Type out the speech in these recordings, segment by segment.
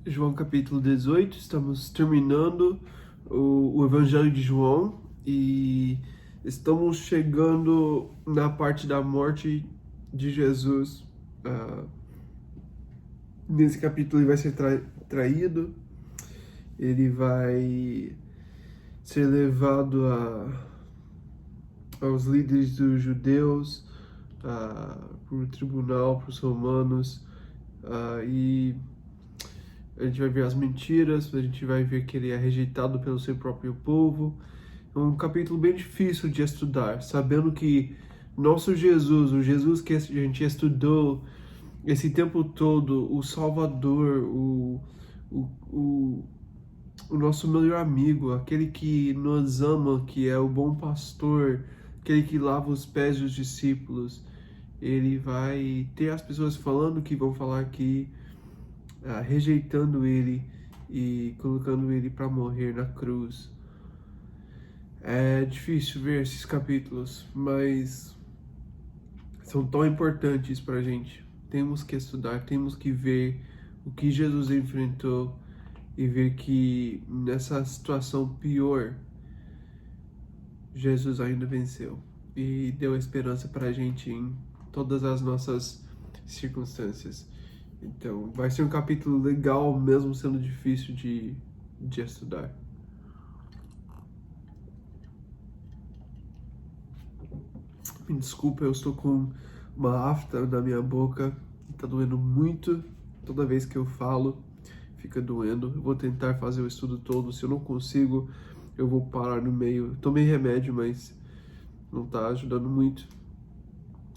João capítulo 18, estamos terminando o Evangelho de João e estamos chegando na parte da morte de Jesus. Nesse capítulo ele vai ser traído, ele vai ser levado aos líderes dos judeus, para o tribunal, para os romanos, e a gente vai ver as mentiras, a gente vai ver que ele é rejeitado pelo seu próprio povo. É um capítulo bem difícil de estudar, sabendo que nosso Jesus, o Jesus que a gente estudou esse tempo todo, o Salvador, o nosso melhor amigo, aquele que nos ama, que é o bom pastor, aquele que lava os pés dos discípulos, ele vai ter as pessoas falando que vão falar que rejeitando ele e colocando ele para morrer na cruz. É difícil ver esses capítulos, mas são tão importantes para a gente. Temos que estudar, temos que ver o que Jesus enfrentou e ver que nessa situação pior, Jesus ainda venceu e deu esperança para a gente em todas as nossas circunstâncias. Então, vai ser um capítulo legal, mesmo sendo difícil de estudar. Me desculpa, eu estou com uma afta na minha boca, tá doendo muito. Toda vez que eu falo, fica doendo. Eu vou tentar fazer o estudo todo. Se eu não consigo, eu vou parar no meio. Tomei remédio, mas não tá ajudando muito.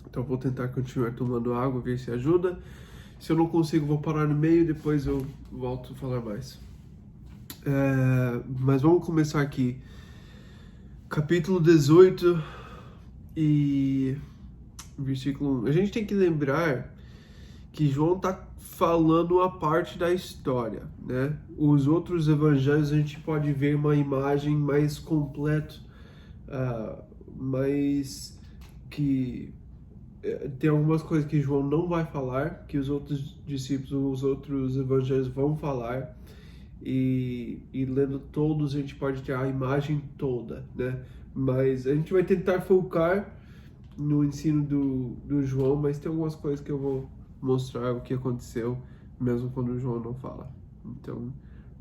Então, eu vou tentar continuar tomando água, ver se ajuda. Se eu não consigo, vou parar no meio e depois eu volto a falar mais. Mas vamos começar aqui. Capítulo 18 e versículo 1. A gente tem que lembrar que João está falando uma parte da história, né? Os outros evangelhos a gente pode ver uma imagem mais completa, mais que tem algumas coisas que João não vai falar, que os outros discípulos, os outros evangelhos vão falar, e lendo todos a gente pode ter a imagem toda, né? Mas a gente vai tentar focar no ensino do João, mas tem algumas coisas que eu vou mostrar o que aconteceu, mesmo quando o João não fala. Então,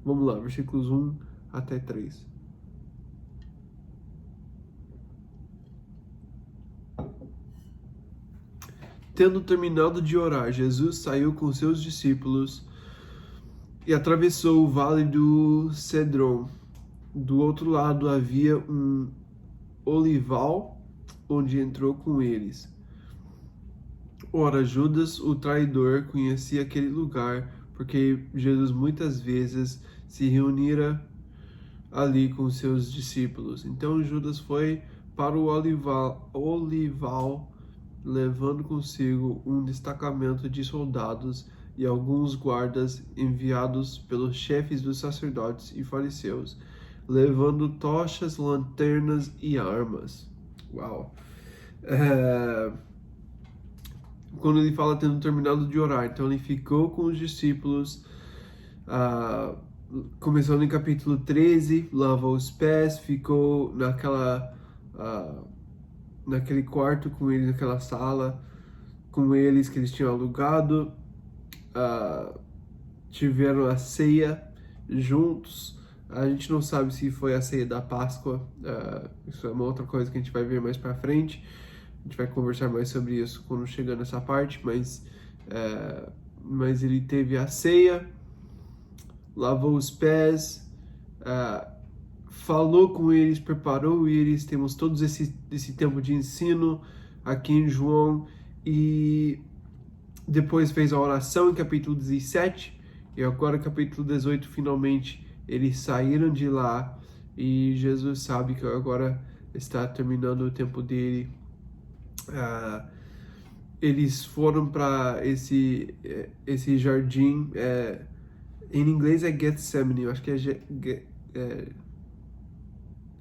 vamos lá, versículos 1 até 3. Tendo terminado de orar, Jesus saiu com seus discípulos e atravessou o vale do Cedron. Do outro lado havia um olival, onde entrou com eles. Ora, Judas, o traidor, conhecia aquele lugar, porque Jesus muitas vezes se reunira ali com seus discípulos. Então Judas foi para o olival, levando consigo um destacamento de soldados e alguns guardas enviados pelos chefes dos sacerdotes e fariseus, levando tochas, lanternas e armas. Uau! Quando ele fala tendo terminado de orar, então ele ficou com os discípulos, começando em capítulo 13, lavou os pés, ficou naquele quarto com eles, naquela sala com eles que eles tinham alugado, tiveram a ceia juntos. A gente não sabe se foi a ceia da Páscoa, isso é uma outra coisa que a gente vai ver mais pra frente. A gente vai conversar mais sobre isso quando chegar nessa parte, mas ele teve a ceia, lavou os pés, falou com eles, preparou eles. Temos todo esse tempo de ensino aqui em João, e depois fez a oração em capítulo 17, e agora capítulo 18, finalmente eles saíram de lá, e Jesus sabe que agora está terminando o tempo dele. Eles foram para esse jardim, em inglês é Getsemane, eu acho que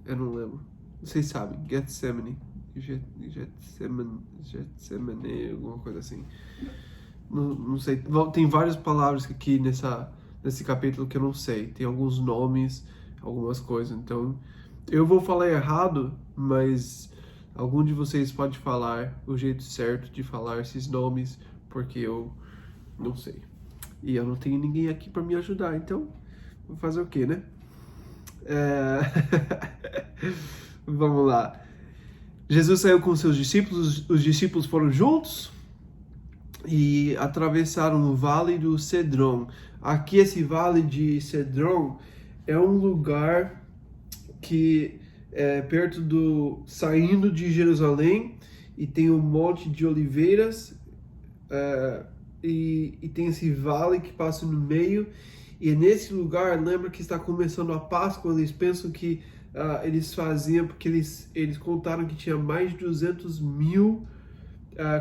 eu não lembro, vocês sabem, Getsemane, alguma coisa assim, não sei, tem várias palavras aqui nesse capítulo que eu não sei. Tem alguns nomes, algumas coisas. Então, eu vou falar errado, mas algum de vocês pode falar o jeito certo de falar esses nomes, porque eu não sei. E eu não tenho ninguém aqui para me ajudar, então vou fazer o quê, né? É... Vamos lá. Jesus saiu com seus discípulos, os discípulos foram juntos e atravessaram o Vale do Cedron. Aqui, esse Vale de Cedron é um lugar que é perto saindo de Jerusalém, e tem um monte de oliveiras, e tem esse vale que passa no meio, e é nesse lugar, lembra que está começando a Páscoa, eles pensam que eles faziam, porque eles contaram que tinha mais de 200 mil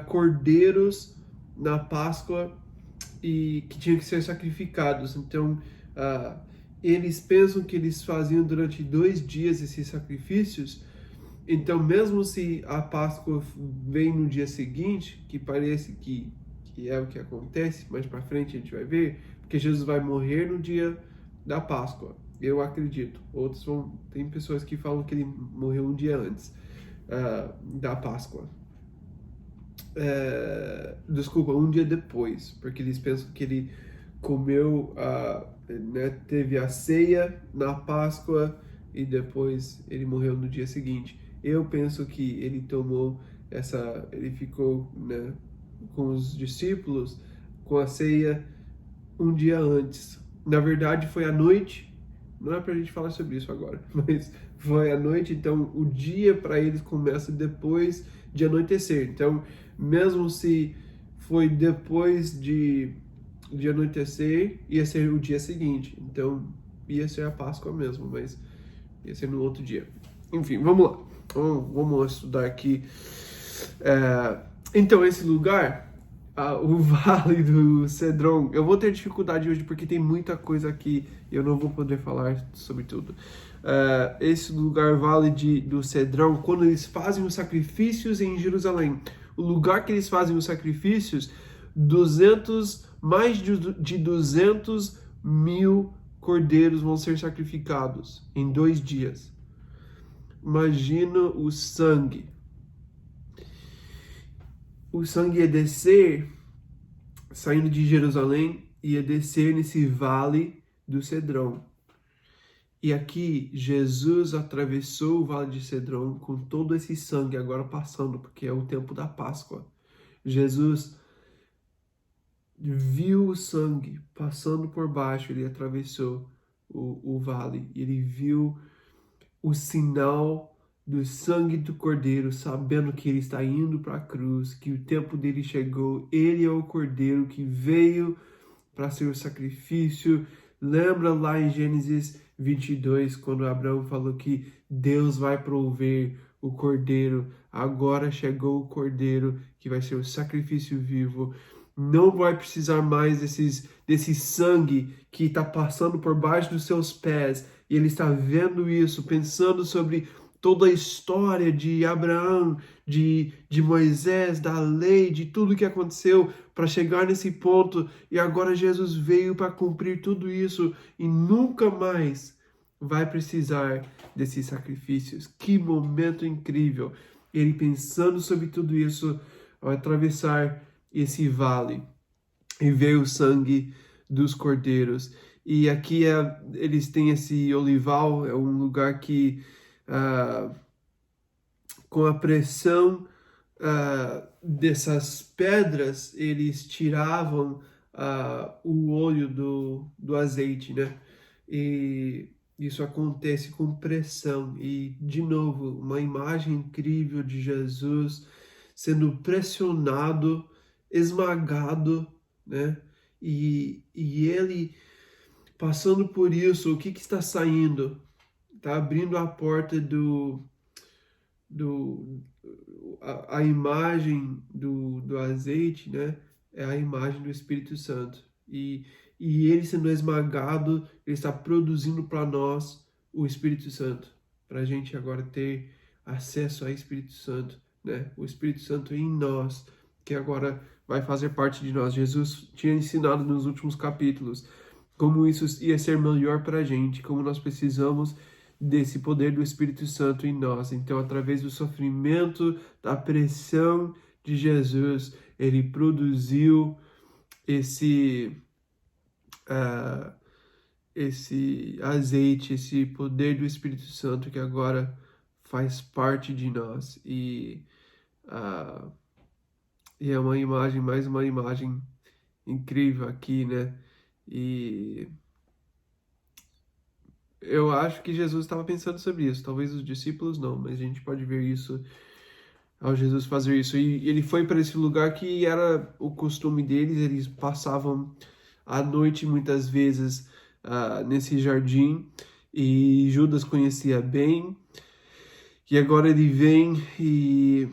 cordeiros na Páscoa e que tinham que ser sacrificados. Então, eles pensam que eles faziam durante 2 dias esses sacrifícios. Então, mesmo se a Páscoa vem no dia seguinte, que parece que é o que acontece, mais para frente a gente vai ver, porque Jesus vai morrer no dia da Páscoa, eu acredito. Tem pessoas que falam que ele morreu um dia antes da Páscoa. Desculpa, um dia depois, porque eles pensam que ele comeu, né, teve a ceia na Páscoa e depois ele morreu no dia seguinte. Eu penso que ele ele ficou, né, com os discípulos com a ceia um dia antes. Na verdade, foi à noite. Não é pra gente falar sobre isso agora, mas foi à noite, então o dia para eles começa depois de anoitecer. Então, mesmo se foi depois de anoitecer, ia ser o dia seguinte. Então, ia ser a Páscoa mesmo, mas ia ser no outro dia. Enfim, vamos lá. Vamos estudar aqui. Então, esse lugar, o Vale do Cedron, eu vou ter dificuldade hoje porque tem muita coisa aqui e eu não vou poder falar sobre tudo. Esse lugar, Vale do Cedron, quando eles fazem os sacrifícios em Jerusalém, o lugar que eles fazem os sacrifícios, mais de 200 mil cordeiros vão ser sacrificados em 2 dias. Imagina o sangue. O sangue ia descer, saindo de Jerusalém, ia descer nesse Vale do Cedron. E aqui, Jesus atravessou o Vale de Cedron com todo esse sangue agora passando, porque é o tempo da Páscoa. Jesus viu o sangue passando por baixo, ele atravessou o vale, ele viu o sinal do sangue do Cordeiro, sabendo que ele está indo para a cruz, que o tempo dele chegou, ele é o Cordeiro que veio para ser o sacrifício. Lembra lá em Gênesis 22, quando Abraão falou que Deus vai prover o Cordeiro, agora chegou o Cordeiro que vai ser o sacrifício vivo. Não vai precisar mais desse sangue que está passando por baixo dos seus pés. E ele está vendo isso, pensando sobre toda a história de Abraão, de Moisés, da lei, de tudo que aconteceu para chegar nesse ponto. E agora Jesus veio para cumprir tudo isso e nunca mais vai precisar desses sacrifícios. Que momento incrível! Ele pensando sobre tudo isso ao atravessar esse vale e ver o sangue dos cordeiros. E aqui eles têm esse olival, é um lugar que com a pressão dessas pedras, eles tiravam o óleo do azeite, né? E isso acontece com pressão. E, de novo, uma imagem incrível de Jesus sendo pressionado, esmagado, né? E ele passando por isso, o que está saindo? Está abrindo a porta a imagem do azeite, né? É a imagem do Espírito Santo. E ele sendo esmagado, ele está produzindo para nós o Espírito Santo, para a gente agora ter acesso ao Espírito Santo, né? O Espírito Santo em nós, que agora vai fazer parte de nós. Jesus tinha ensinado nos últimos capítulos como isso ia ser melhor para a gente, como nós precisamos desse poder do Espírito Santo em nós. Então, através do sofrimento, da pressão de Jesus, ele produziu esse esse azeite, esse poder do Espírito Santo que agora faz parte de nós. Uh, e é uma imagem, mais uma imagem incrível aqui, né? E eu acho que Jesus estava pensando sobre isso. Talvez os discípulos não, mas a gente pode ver isso ao Jesus fazer isso. E ele foi para esse lugar que era o costume deles, eles passavam a noite muitas vezes nesse jardim, e Judas conhecia bem, e agora ele vem e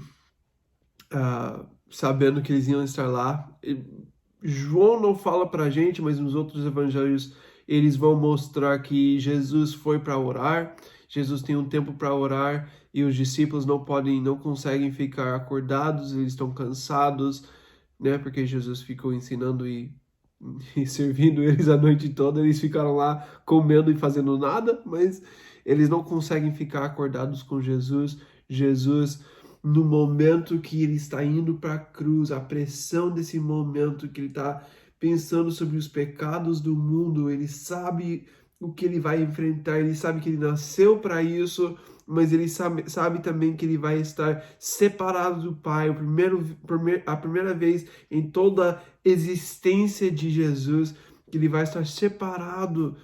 sabendo que eles iam estar lá. João não fala pra gente, mas nos outros evangelhos eles vão mostrar que Jesus foi para orar, Jesus tem um tempo para orar, e os discípulos não conseguem ficar acordados, eles estão cansados, né? Porque Jesus ficou ensinando e servindo eles a noite toda, eles ficaram lá comendo e fazendo nada, mas eles não conseguem ficar acordados com Jesus. Jesus, no momento que ele está indo para a cruz, a pressão desse momento que ele está pensando sobre os pecados do mundo, ele sabe o que ele vai enfrentar, ele sabe que ele nasceu para isso, mas ele sabe também que ele vai estar separado do Pai, a primeira vez em toda a existência de Jesus, que ele vai estar separado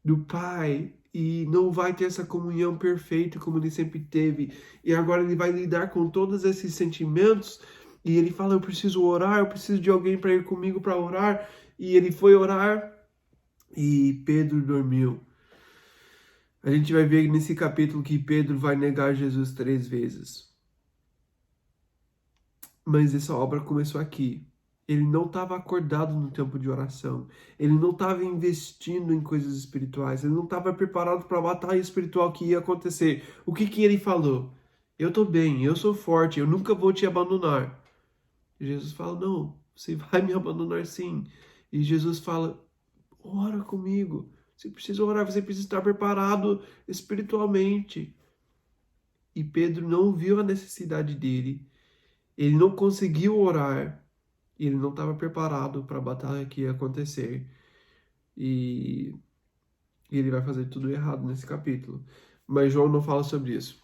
do Pai e não vai ter essa comunhão perfeita como ele sempre teve. E agora ele vai lidar com todos esses sentimentos, e ele fala: eu preciso orar, eu preciso de alguém para ir comigo para orar. E ele foi orar e Pedro dormiu. A gente vai ver nesse capítulo que Pedro vai negar Jesus 3 vezes. Mas essa obra começou aqui. Ele não estava acordado no tempo de oração. Ele não estava investindo em coisas espirituais. Ele não estava preparado para a batalha espiritual que ia acontecer. O que ele falou? Eu estou bem, eu sou forte, eu nunca vou te abandonar. E Jesus fala: não, você vai me abandonar sim. E Jesus fala: ora comigo. Você precisa orar, você precisa estar preparado espiritualmente. E Pedro não viu a necessidade dele. Ele não conseguiu orar. E ele não estava preparado para a batalha que ia acontecer. E ele vai fazer tudo errado nesse capítulo. Mas João não fala sobre isso.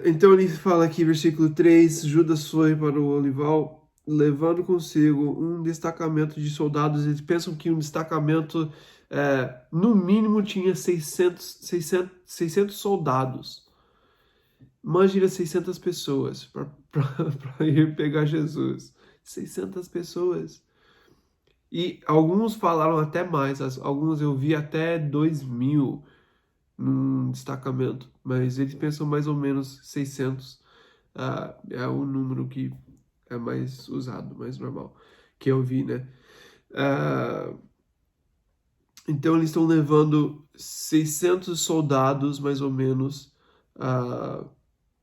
Então ele fala aqui, versículo 3, Judas foi para o olival, levando consigo um destacamento de soldados. Eles pensam que um destacamento, no mínimo, tinha 600 soldados. Imagina 600 pessoas para ir pegar Jesus. 600 pessoas. E alguns falaram até mais, alguns eu vi até 2.000 num destacamento, mas eles pensam mais ou menos 600 é o número que é mais usado, mais normal, que eu vi, né? Então eles estão levando 600 soldados, mais ou menos,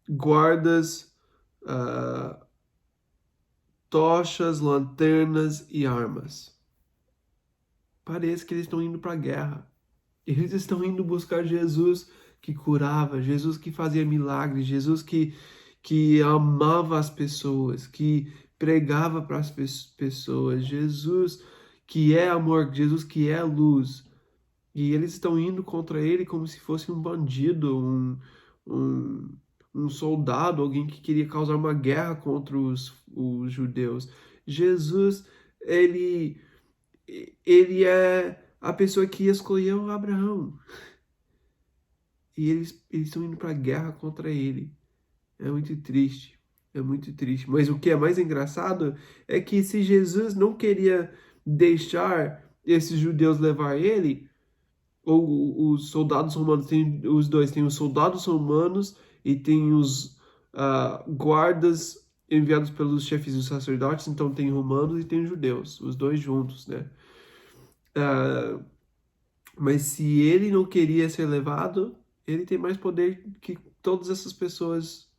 guardas, tochas, lanternas e armas. Parece que eles estão indo para a guerra. Eles estão indo buscar Jesus que curava, Jesus que fazia milagres, Jesus que amava as pessoas, que pregava para as pessoas, Jesus que é amor, Jesus que é luz. E eles estão indo contra ele como se fosse um bandido, um soldado, alguém que queria causar uma guerra contra os judeus. Jesus, ele é a pessoa que escolheu Abraão. E eles estão indo para a guerra contra ele. É muito triste. É muito triste. Mas o que é mais engraçado é que se Jesus não queria deixar esses judeus levar ele, ou os soldados romanos, tem os dois, tem os soldados romanos e tem os guardas enviados pelos chefes dos sacerdotes, então tem romanos e tem judeus, os dois juntos, né? Mas se ele não queria ser levado, ele tem mais poder que todas essas pessoas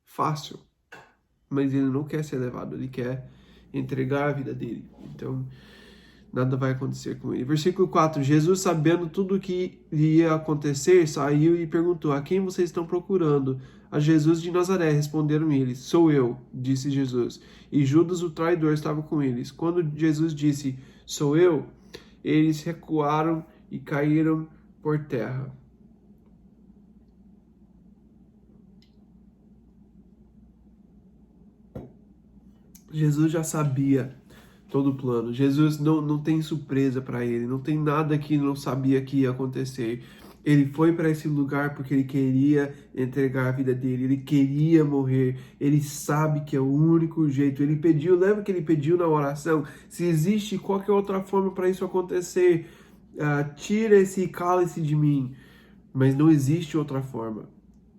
fácil. Mas ele não quer ser levado, ele quer entregar a vida dele. Então, nada vai acontecer com ele. Versículo 4. Jesus, sabendo tudo o que ia acontecer, saiu e perguntou: a quem vocês estão procurando? A Jesus de Nazaré, responderam eles. Sou eu, disse Jesus. E Judas, o traidor, estava com eles. Quando Jesus disse: sou eu, eles recuaram e caíram por terra. Jesus já sabia todo o plano. Jesus não tem surpresa para ele, não tem nada que não sabia que ia acontecer. Ele foi para esse lugar porque ele queria entregar a vida dele, ele queria morrer, ele sabe que é o único jeito. Ele pediu, lembra que ele pediu na oração? Se existe qualquer outra forma para isso acontecer, tira esse cálice de mim. Mas não existe outra forma.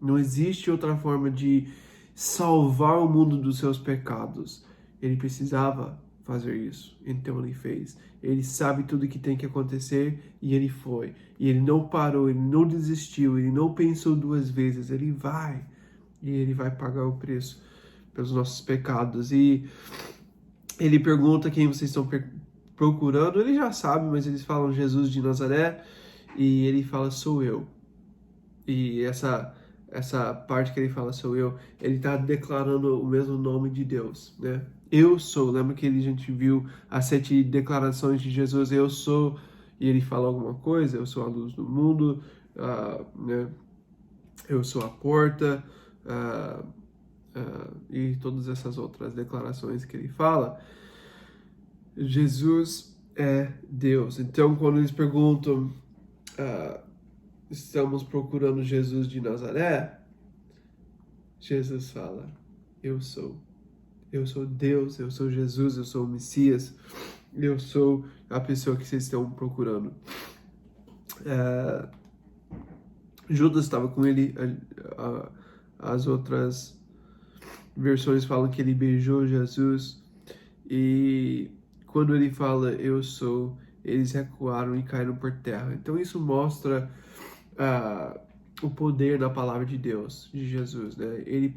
Não existe outra forma de salvar o mundo dos seus pecados. Ele precisava fazer isso, então ele fez. Ele sabe tudo o que tem que acontecer e ele foi. E ele não parou, ele não desistiu, ele não pensou duas vezes. Ele vai e ele vai pagar o preço pelos nossos pecados. E ele pergunta quem vocês estão procurando. Ele já sabe, mas eles falam Jesus de Nazaré e ele fala: sou eu. E essa parte que ele fala sou eu, ele está declarando o mesmo nome de Deus, né? Eu sou. Lembra que a gente viu as 7 declarações de Jesus? Eu sou. E ele fala alguma coisa? Eu sou a luz do mundo, né? Eu sou a porta, e todas essas outras declarações que ele fala. Jesus é Deus. Então, quando eles perguntam, estamos procurando Jesus de Nazaré, Jesus fala: eu sou. Eu sou Deus, eu sou Jesus, eu sou o Messias, eu sou a pessoa que vocês estão procurando. Judas estava com ele, as outras versões falam que ele beijou Jesus, e quando ele fala eu sou, eles recuaram e caíram por terra. Então isso mostra o poder da palavra de Deus, de Jesus, né? Ele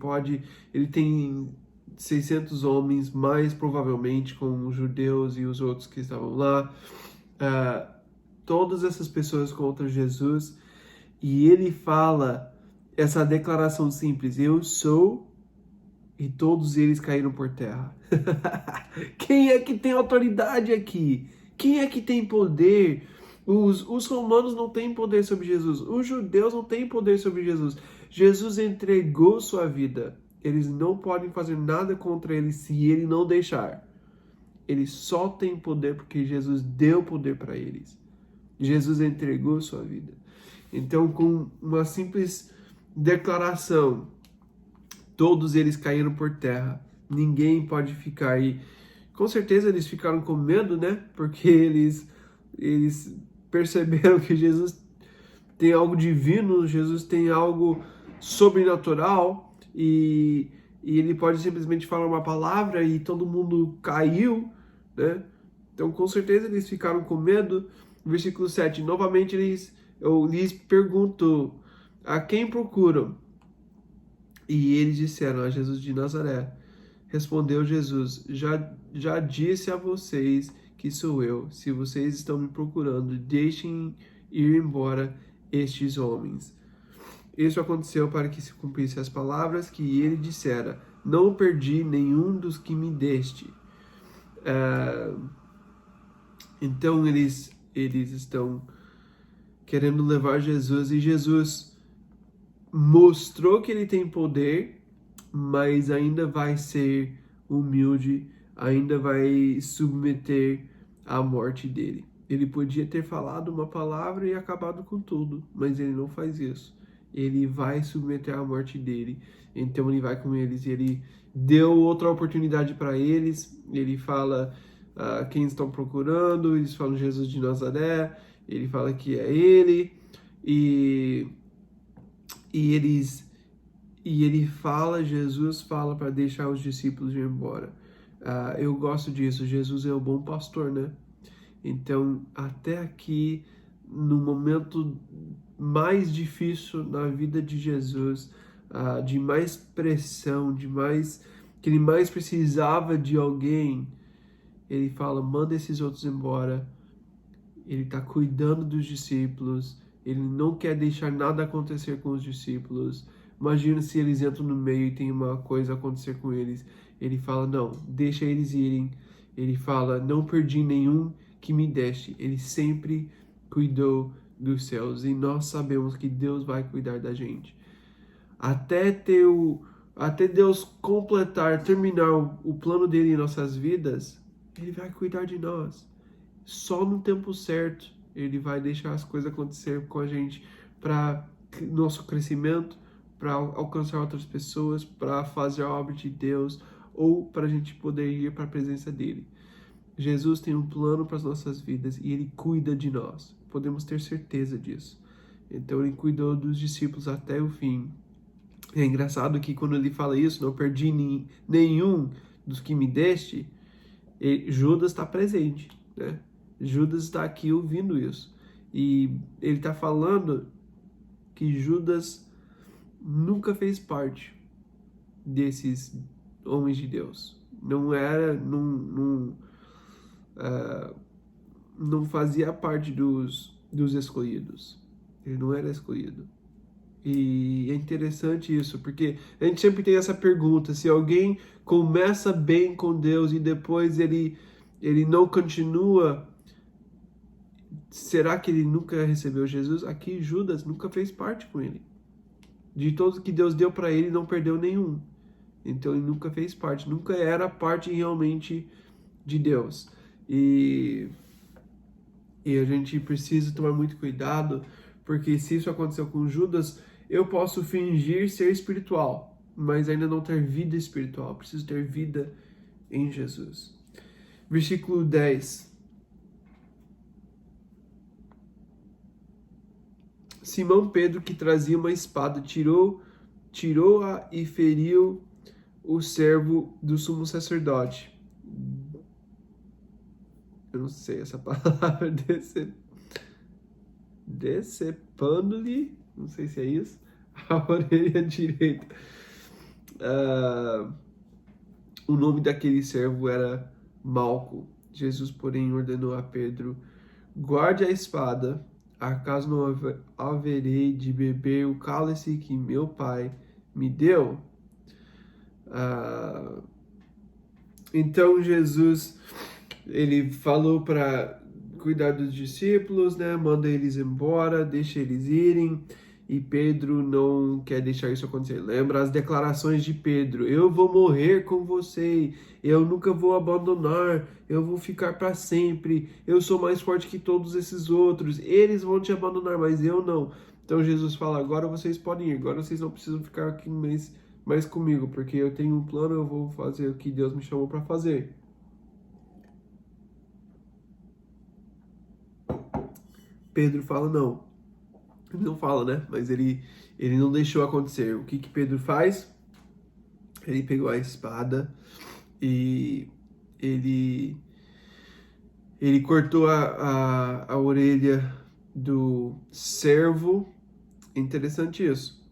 tem 600 homens, mais provavelmente com os judeus e os outros que estavam lá, todas essas pessoas contra Jesus, e ele fala essa declaração simples: eu sou, e todos eles caíram por terra. Quem é que tem autoridade aqui? Quem é que tem poder? Os romanos não têm poder sobre Jesus, os judeus não têm poder sobre Jesus. Jesus entregou sua vida. Eles não podem fazer nada contra ele se ele não deixar. Eles só têm poder porque Jesus deu poder para eles. Jesus entregou sua vida. Então, com uma simples declaração, todos eles caíram por terra. Ninguém pode ficar aí. Com certeza eles ficaram com medo, né? Porque eles perceberam que Jesus tem algo divino, Jesus tem algo sobrenatural, e ele pode simplesmente falar uma palavra e todo mundo caiu, né? Então, com certeza, eles ficaram com medo. Versículo 7, novamente eu lhes pergunto: a quem procuram? E eles disseram: a Jesus de Nazaré. Respondeu Jesus: já disse a vocês que sou eu. Se vocês estão me procurando, deixem ir embora estes homens. Isso aconteceu para que se cumprisse as palavras que ele dissera: não perdi nenhum dos que me deste. Então eles estão querendo levar Jesus, e Jesus mostrou que ele tem poder, mas ainda vai ser humilde, ainda vai submeter à morte dele. Ele podia ter falado uma palavra e acabado com tudo, mas ele não faz isso. Ele vai submeter à morte dele. Então ele vai com eles, e ele deu outra oportunidade para eles. Ele fala quem estão procurando, eles falam Jesus de Nazaré, ele fala que é ele, e Jesus fala para deixar os discípulos ir embora. Eu gosto disso, Jesus é o bom pastor, né? Então, até aqui, no momento mais difícil na vida de Jesus, de mais pressão, que ele mais precisava de alguém, ele fala, manda esses outros embora. Ele está cuidando dos discípulos, ele não quer deixar nada acontecer com os discípulos. Imagina se eles entram no meio e tem uma coisa acontecer com eles. Ele fala, não, deixa eles irem. Ele fala, não perdi nenhum que me deste. Ele sempre cuidou dos céus e nós sabemos que Deus vai cuidar da gente. Até Deus terminar o plano dele em nossas vidas, ele vai cuidar de nós. Só no tempo certo ele vai deixar as coisas acontecer com a gente para nosso crescimento, para alcançar outras pessoas, para fazer a obra de Deus ou para a gente poder ir para a presença dele. Jesus tem um plano para as nossas vidas e ele cuida de nós. Podemos ter certeza disso. Então ele cuidou dos discípulos até o fim. É engraçado que quando ele fala isso, não perdi nenhum dos que me deste, Judas está presente, né? Judas está aqui ouvindo isso. E ele está falando que Judas nunca fez parte desses homens de Deus. Não fazia parte dos escolhidos. Ele não era escolhido. E é interessante isso, porque a gente sempre tem essa pergunta, se alguém começa bem com Deus e depois ele não continua, será que ele nunca recebeu Jesus? Aqui Judas nunca fez parte com ele. De todos que Deus deu para ele, não perdeu nenhum. Então ele nunca fez parte, nunca era parte realmente de Deus. E a gente precisa tomar muito cuidado, porque se isso aconteceu com Judas, eu posso fingir ser espiritual, mas ainda não ter vida espiritual. Preciso ter vida em Jesus. Versículo 10. Simão Pedro, que trazia uma espada, tirou-a e feriu o servo do sumo sacerdote. Eu não sei essa palavra, decepando-lhe, não sei se é isso, a orelha direita. O nome daquele servo era Malco. Jesus, porém, ordenou a Pedro, guarde a espada, acaso não haverei de beber o cálice que meu pai me deu? Então Jesus, ele falou para cuidar dos discípulos, né? Manda eles embora, deixa eles irem. E Pedro não quer deixar isso acontecer. Lembra as declarações de Pedro: eu vou morrer com você, eu nunca vou abandonar, eu vou ficar para sempre, eu sou mais forte que todos esses outros, eles vão te abandonar, mas eu não. Então Jesus fala: agora vocês podem ir, agora vocês não precisam ficar aqui mais comigo, porque eu tenho um plano, eu vou fazer o que Deus me chamou para fazer. Pedro fala: não. Ele não fala, né? Mas ele não deixou acontecer. O que Pedro faz? Ele pegou a espada e ele cortou a orelha do servo. Interessante isso.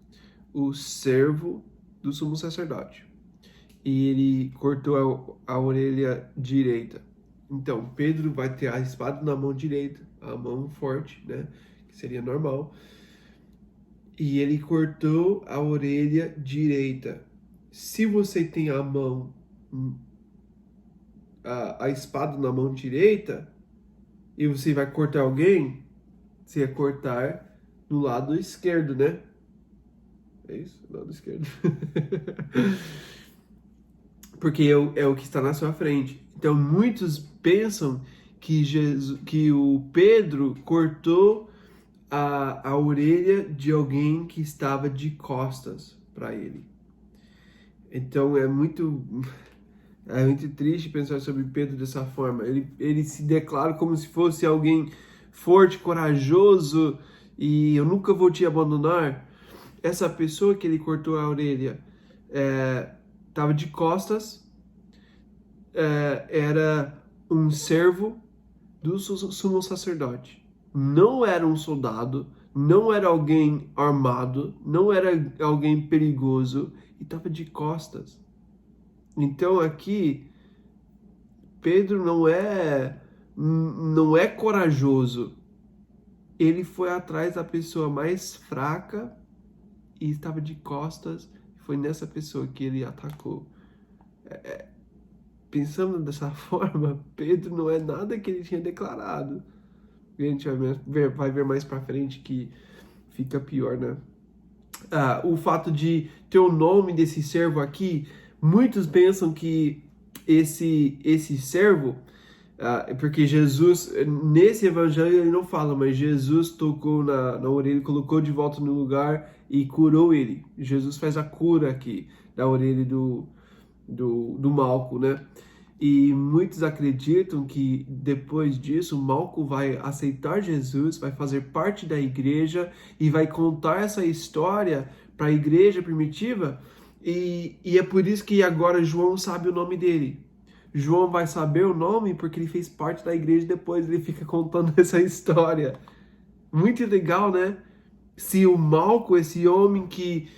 O servo do sumo sacerdote. E ele cortou a orelha direita. Então, Pedro vai ter a espada na mão direita, a mão forte, né? Que seria normal. E ele cortou a orelha direita. Se você tem a mão, a espada na mão direita, e você vai cortar alguém, você ia cortar no lado esquerdo, né? É isso? Lado esquerdo. Porque é o que está na sua frente. Então, muitos pensam que o Pedro cortou a orelha de alguém que estava de costas para ele. Então é muito triste pensar sobre Pedro dessa forma. Ele se declara como se fosse alguém forte, corajoso e eu nunca vou te abandonar. Essa pessoa que ele cortou a orelha estava de costas, era um servo do sumo sacerdote. Não era um soldado, não era alguém armado, não era alguém perigoso e estava de costas. Então aqui Pedro não é corajoso. Ele foi atrás da pessoa mais fraca e estava de costas. Foi nessa pessoa que ele atacou. Pensando dessa forma, Pedro não é nada que ele tinha declarado. E a gente vai ver mais pra frente que fica pior, né? O fato de ter o nome desse servo aqui, muitos pensam que esse servo, porque Jesus, nesse evangelho ele não fala, mas Jesus tocou na orelha, colocou de volta no lugar e curou ele. Jesus faz a cura aqui da orelha do Malco, né? E muitos acreditam que depois disso, Malco vai aceitar Jesus, vai fazer parte da igreja e vai contar essa história para a igreja primitiva. E é por isso que agora João sabe o nome dele. João vai saber o nome porque ele fez parte da igreja e depois ele fica contando essa história. Muito legal, né? Se o Malco, esse homem que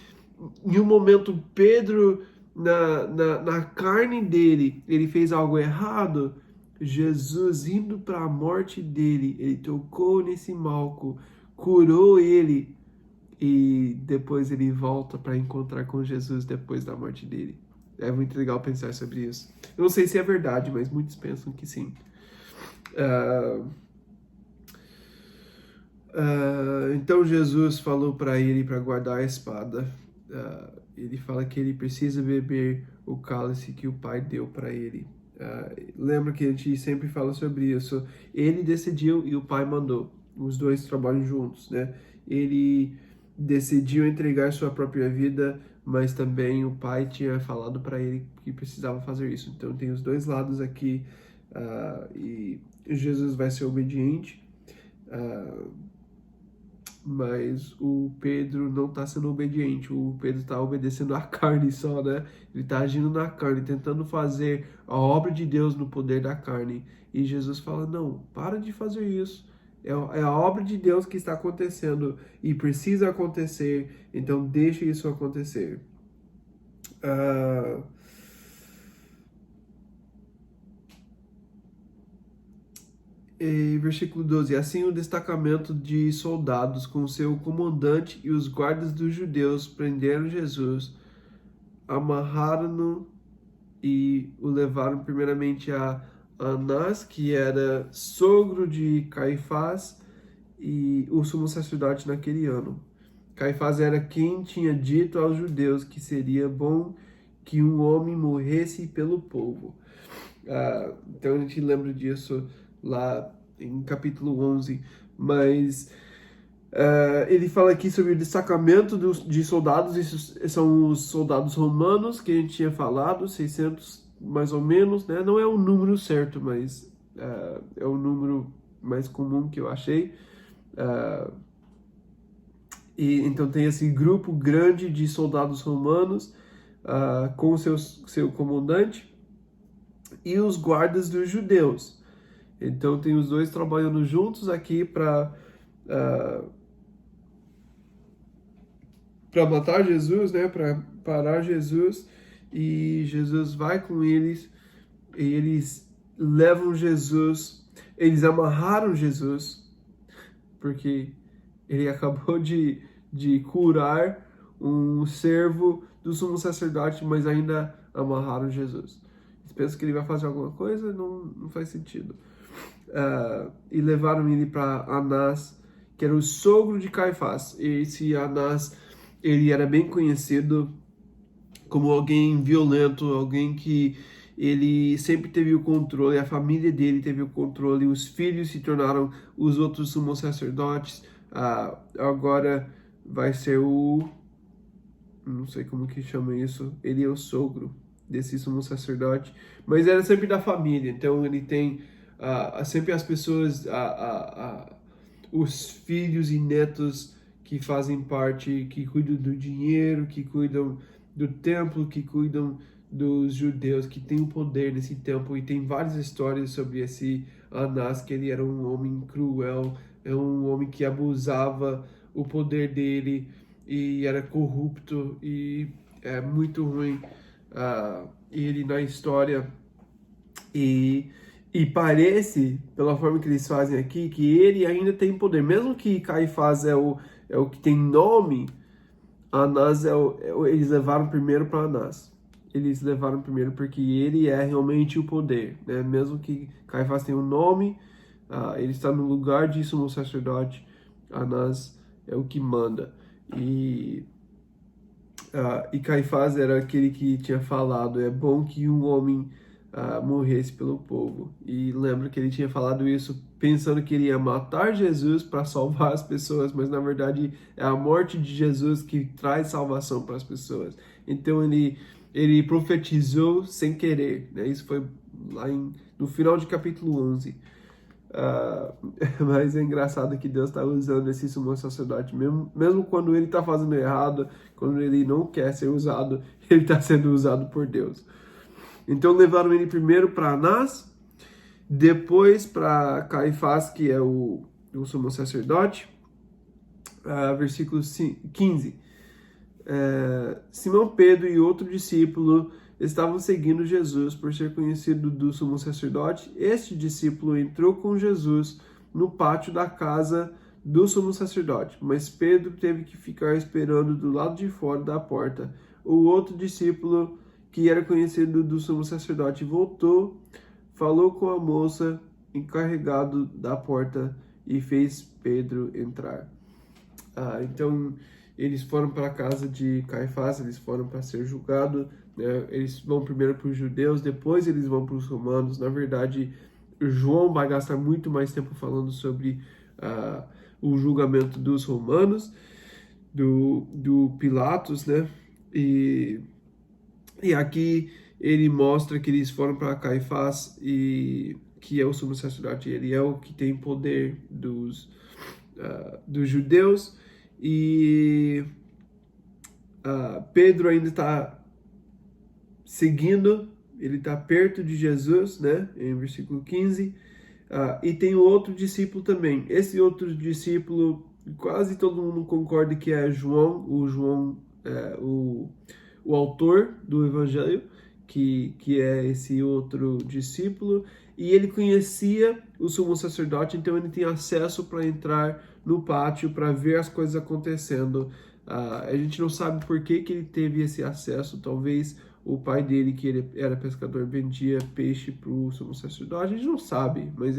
em um momento Pedro na carne dele, ele fez algo errado, Jesus indo para a morte dele, ele tocou nesse Malco, curou ele e depois ele volta para encontrar com Jesus depois da morte dele. É muito legal pensar sobre isso. Eu não sei se é verdade, mas muitos pensam que sim. Então Jesus falou para ele para guardar a espada. Ele fala que ele precisa beber o cálice que o Pai deu para ele. Lembra que a gente sempre fala sobre isso. Ele decidiu e o Pai mandou. Os dois trabalham juntos, né? Ele decidiu entregar sua própria vida, mas também o Pai tinha falado para ele que precisava fazer isso. Então tem os dois lados aqui, e Jesus vai ser obediente, mas o Pedro não está sendo obediente. O Pedro está obedecendo a carne só, né? Ele está agindo na carne, tentando fazer a obra de Deus no poder da carne. E Jesus fala, não, para de fazer isso. É a obra de Deus que está acontecendo e precisa acontecer, então deixe isso acontecer. Versículo 12. Assim o destacamento de soldados com seu comandante e os guardas dos judeus prenderam Jesus, amarraram-no e o levaram primeiramente a Anás, que era sogro de Caifás e o sumo sacerdote naquele ano. Caifás era quem tinha dito aos judeus que seria bom que um homem morresse pelo povo. Então a gente lembra disso lá em capítulo 11, mas ele fala aqui sobre o destacamento de soldados. Esses são os soldados romanos que a gente tinha falado, 600 mais ou menos, né? Não é o número certo, mas é o número mais comum que eu achei. E então tem esse grupo grande de soldados romanos com seu comandante e os guardas dos judeus. Então tem os dois trabalhando juntos aqui para matar Jesus, né? Para parar Jesus. E Jesus vai com eles e eles levam Jesus. Eles amarraram Jesus porque ele acabou de curar um servo do sumo sacerdote, mas ainda amarraram Jesus. Eles pensam que ele vai fazer alguma coisa, não faz sentido. E levaram ele para Anás, que era o sogro de Caifás. Esse Anás, ele era bem conhecido como alguém violento, alguém que ele sempre teve o controle, a família dele teve o controle, os filhos se tornaram os outros sumos sacerdotes. Agora vai ser não sei como que chama isso, ele é o sogro desse sumo sacerdote, mas era sempre da família, então ele tem sempre as pessoas, os filhos e netos que fazem parte, que cuidam do dinheiro, que cuidam do templo, que cuidam dos judeus, que tem o poder desse templo. E tem várias histórias sobre esse Anás, que ele era um homem cruel, é um homem que abusava o poder dele e era corrupto e é muito ruim. Ele na história E, e parece, pela forma que eles fazem aqui, que ele ainda tem poder. Mesmo que Caifás é o que tem nome, Anás eles levaram primeiro para Anás. Eles levaram primeiro porque ele é realmente o poder, né? Mesmo que Caifás tenha um nome, ele está no lugar de sumo sacerdote. Anás é o que manda. E Caifás era aquele que tinha falado: é bom que um homem morresse pelo povo. E lembra que ele tinha falado isso pensando que ele ia matar Jesus para salvar as pessoas, mas na verdade é a morte de Jesus que traz salvação para as pessoas. Então ele profetizou sem querer, né? Isso foi lá no final de capítulo 11. Mas é engraçado que Deus está usando esse sumo sacerdote, mesmo quando ele está fazendo errado, quando ele não quer ser usado, ele está sendo usado por Deus. Então levaram ele primeiro para Anás, depois para Caifás, que é o sumo sacerdote. Versículo 15. Simão Pedro e outro discípulo estavam seguindo Jesus por ser conhecido do sumo sacerdote. Este discípulo entrou com Jesus no pátio da casa do sumo sacerdote, mas Pedro teve que ficar esperando do lado de fora da porta. O outro discípulo, que era conhecido do sumo sacerdote, voltou, falou com a moça encarregado da porta e fez Pedro entrar. Então eles foram para a casa de Caifás, eles foram para ser julgados, né? Eles vão primeiro para os judeus, depois eles vão para os romanos. Na verdade, João vai gastar muito mais tempo falando sobre o julgamento dos romanos, do Pilatos, né? E aqui ele mostra que eles foram para Caifás, e que é o sumo sacerdote, ele é o que tem poder dos judeus. E Pedro ainda está seguindo, ele está perto de Jesus, né? Em versículo 15. E tem outro discípulo também. Esse outro discípulo, quase todo mundo concorda que é João. O João é o autor do evangelho, que é esse outro discípulo. E ele conhecia o sumo sacerdote, então ele tem acesso para entrar no pátio para ver as coisas acontecendo. A gente não sabe por que ele teve esse acesso. Talvez o pai dele, que ele era pescador, vendia peixe para o sumo sacerdote. A gente não sabe, mas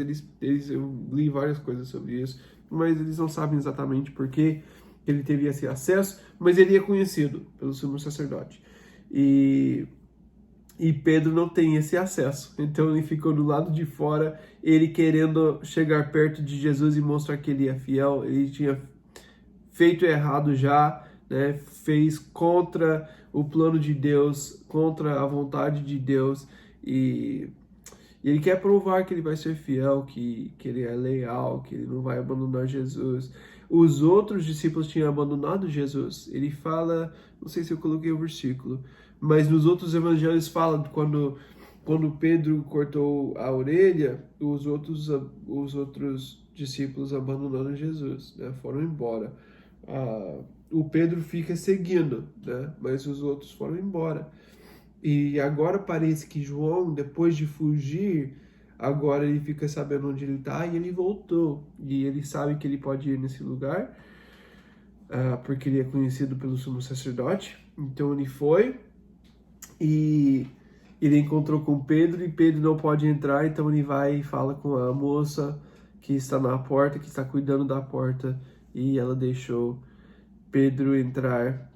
eu li várias coisas sobre isso, mas eles não sabem exatamente por que ele teve esse acesso, mas ele é conhecido pelo sumo sacerdote. E Pedro não tem esse acesso, então ele ficou do lado de fora, ele querendo chegar perto de Jesus e mostrar que ele é fiel. Ele tinha feito errado já, né? Fez contra o plano de Deus, contra a vontade de Deus, e ele quer provar que ele vai ser fiel, que ele é leal, que ele não vai abandonar Jesus. Os outros discípulos tinham abandonado Jesus. Ele fala, não sei se eu coloquei o versículo, mas nos outros evangelhos fala quando Pedro cortou a orelha, os outros discípulos abandonaram Jesus, né? Foram embora. O Pedro fica seguindo, né? Mas os outros foram embora. E agora parece que João, depois de fugir, agora ele fica sabendo onde ele está e ele voltou. E ele sabe que ele pode ir nesse lugar, porque ele é conhecido pelo sumo sacerdote. Então ele foi e ele encontrou com Pedro, e Pedro não pode entrar, então ele vai e fala com a moça que está na porta, que está cuidando da porta, e ela deixou Pedro entrar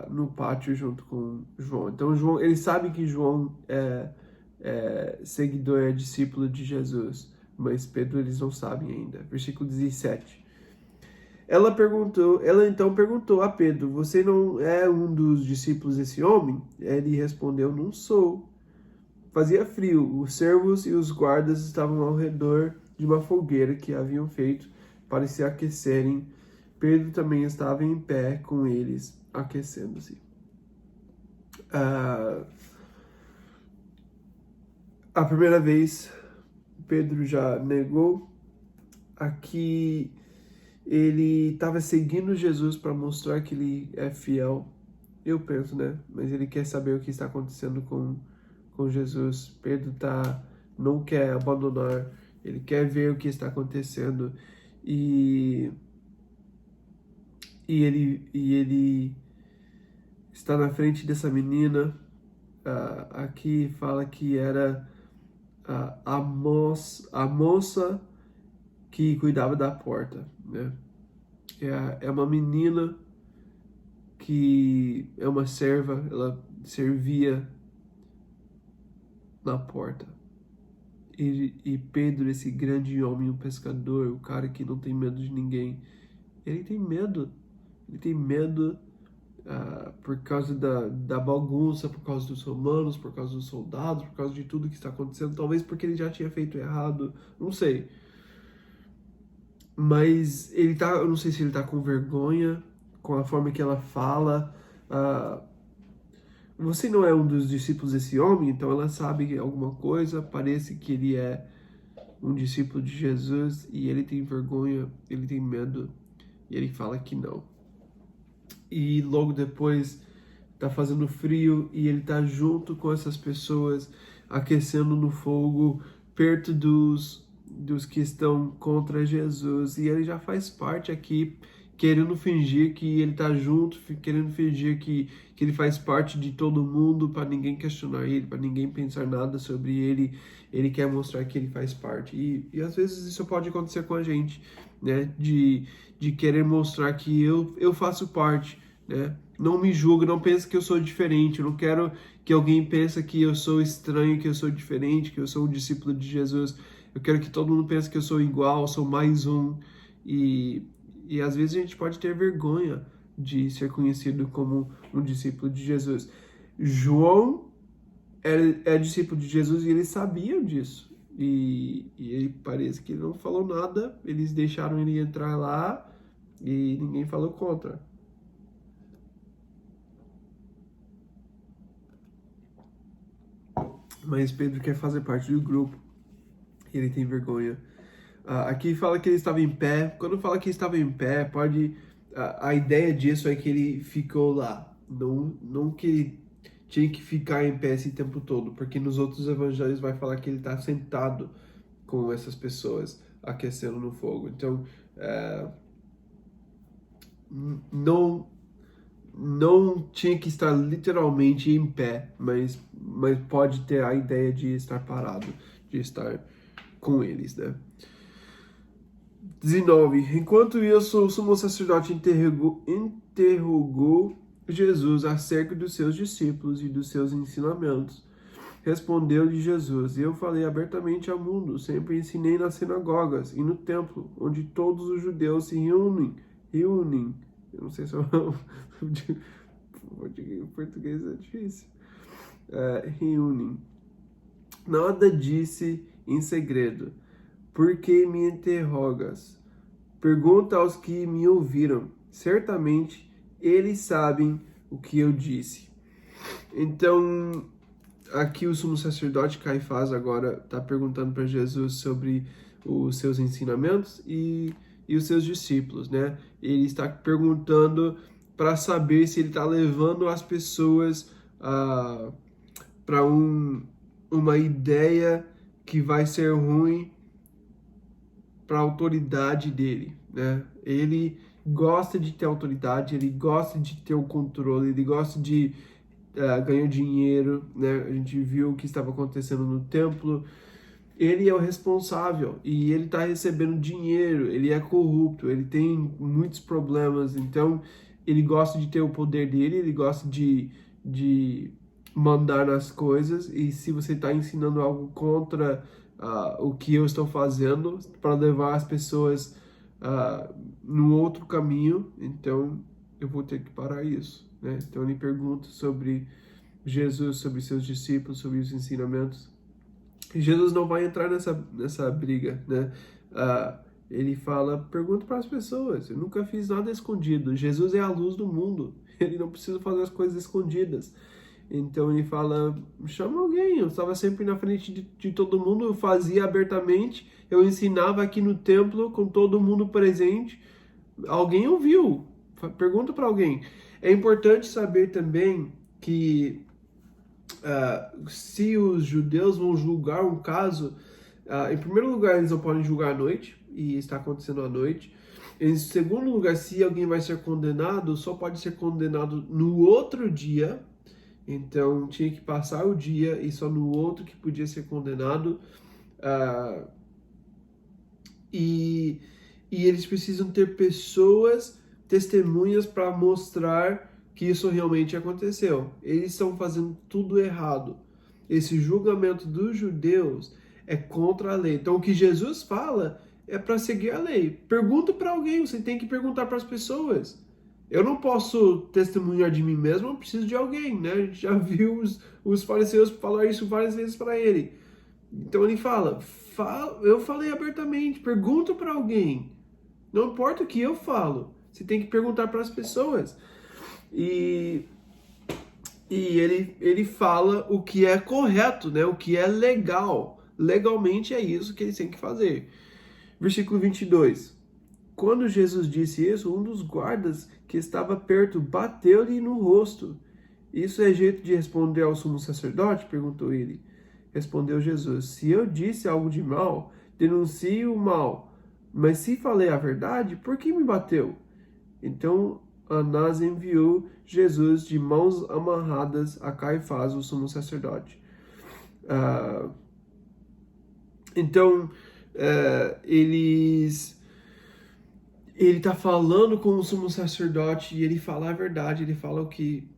no pátio junto com João. Então João, ele sabe que João é seguidor, é discípulo de Jesus, mas Pedro eles não sabem ainda. Versículo 17. Ela então perguntou a Pedro: você não é um dos discípulos desse homem? Ele respondeu: não sou. Fazia frio, os servos e os guardas estavam ao redor de uma fogueira que haviam feito para se aquecerem. Pedro também estava em pé com eles, aquecendo-se. A primeira vez, Pedro já negou. Aqui ele estava seguindo Jesus para mostrar que ele é fiel. Eu penso, né? Mas ele quer saber o que está acontecendo com com Jesus. Pedro não quer abandonar, ele quer ver o que está acontecendo e ele está na frente dessa menina. Aqui fala que era a moça que cuidava da porta, né? É uma menina que é uma serva, ela servia na porta. E Pedro, esse grande homem, um pescador, o cara que não tem medo de ninguém, ele tem medo. Ele tem medo por causa da bagunça, por causa dos romanos, por causa dos soldados, por causa de tudo que está acontecendo. Talvez porque ele já tinha feito errado, não sei. Mas eu não sei se ele tá com vergonha com a forma que ela fala. Você não é um dos discípulos desse homem, então ela sabe alguma coisa, parece que ele é um discípulo de Jesus e ele tem vergonha, ele tem medo e ele fala que não. E logo depois tá fazendo frio e ele tá junto com essas pessoas aquecendo no fogo perto dos que estão contra Jesus, e ele já faz parte aqui, querendo fingir que ele tá junto, querendo fingir que ele faz parte de todo mundo, para ninguém questionar ele, para ninguém pensar nada sobre ele. Ele quer mostrar que ele faz parte, e às vezes isso pode acontecer com a gente, né, de querer mostrar que eu faço parte, né? Não me julgue, não pense que eu sou diferente. Eu não quero que alguém pense que eu sou estranho, que eu sou diferente, que eu sou um discípulo de Jesus. Eu quero que todo mundo pense que eu sou igual, sou mais um. E às vezes a gente pode ter vergonha de ser conhecido como um discípulo de Jesus. João é discípulo de Jesus e eles sabiam disso. E ele parece que ele não falou nada. Eles deixaram ele entrar lá e ninguém falou contra. Mas Pedro quer fazer parte do grupo e ele tem vergonha. Aqui fala que ele estava em pé. Quando fala que estava em pé, pode... A ideia disso é que ele ficou lá. Não que ele tinha que ficar em pé esse tempo todo, porque nos outros evangelhos vai falar que ele está sentado com essas pessoas aquecendo no fogo. Então, não tinha que estar literalmente em pé, mas pode ter a ideia de estar parado, de estar com eles, né? 19. Enquanto isso, o sumo sacerdote interrogou Jesus acerca dos seus discípulos e dos seus ensinamentos. Respondeu-lhe Jesus: Eu falei abertamente ao mundo, sempre ensinei nas sinagogas e no templo, onde todos os judeus se reúnem. Eu não sei se o português é difícil. Reúnem. Nada disse em segredo. Por que me interrogas? Pergunta aos que me ouviram. Certamente eles sabem o que eu disse. Então, aqui o sumo sacerdote Caifás agora está perguntando para Jesus sobre os seus ensinamentos e os seus discípulos, né? Ele está perguntando para saber se ele está levando as pessoas para uma ideia que vai ser ruim para a autoridade dele, né? Ele gosta de ter autoridade, ele gosta de ter o controle, ele gosta de ganhar dinheiro, né? A gente viu o que estava acontecendo no templo. Ele é o responsável e ele está recebendo dinheiro, ele é corrupto, ele tem muitos problemas, então ele gosta de ter o poder dele, ele gosta de mandar nas coisas, e se você está ensinando algo contra o que eu estou fazendo para levar as pessoas num outro caminho, então eu vou ter que parar isso, né? Então ele pergunta sobre Jesus, sobre seus discípulos, sobre os ensinamentos. E Jesus não vai entrar nessa briga, né? Ele fala, pergunta para as pessoas, eu nunca fiz nada escondido. Jesus é a luz do mundo, ele não precisa fazer as coisas escondidas. Então ele fala, chama alguém, eu estava sempre na frente de todo mundo, eu fazia abertamente, eu ensinava aqui no templo com todo mundo presente. Alguém ouviu, pergunta para alguém. É importante saber também que se os judeus vão julgar um caso, em primeiro lugar, eles não podem julgar à noite, e está acontecendo à noite. Em segundo lugar, se alguém vai ser condenado, só pode ser condenado no outro dia. Então, tinha que passar o dia e só no outro que podia ser condenado. Uh, e, e eles precisam ter pessoas, testemunhas para mostrar que isso realmente aconteceu. Eles estão fazendo tudo errado. Esse julgamento dos judeus é contra a lei. Então, o que Jesus fala é para seguir a lei. Pergunta para alguém, você tem que perguntar para as pessoas. Eu não posso testemunhar de mim mesmo, eu preciso de alguém, né? A gente já viu os fariseus falar isso várias vezes para ele. Então ele fala, eu falei abertamente, pergunta para alguém. Não importa o que eu falo, você tem que perguntar para as pessoas. E ele fala o que é correto, né? O que é legal. Legalmente é isso que eles têm que fazer. Versículo 22. Quando Jesus disse isso, um dos guardas que estava perto bateu-lhe no rosto. Isso é jeito de responder ao sumo sacerdote? Perguntou ele. Respondeu Jesus: se eu disse algo de mal, denuncie o mal. Mas se falei a verdade, por que me bateu? Então Anás enviou Jesus de mãos amarradas a Caifás, o sumo sacerdote. Então, ele está falando com o sumo sacerdote e ele fala a verdade, ele fala o que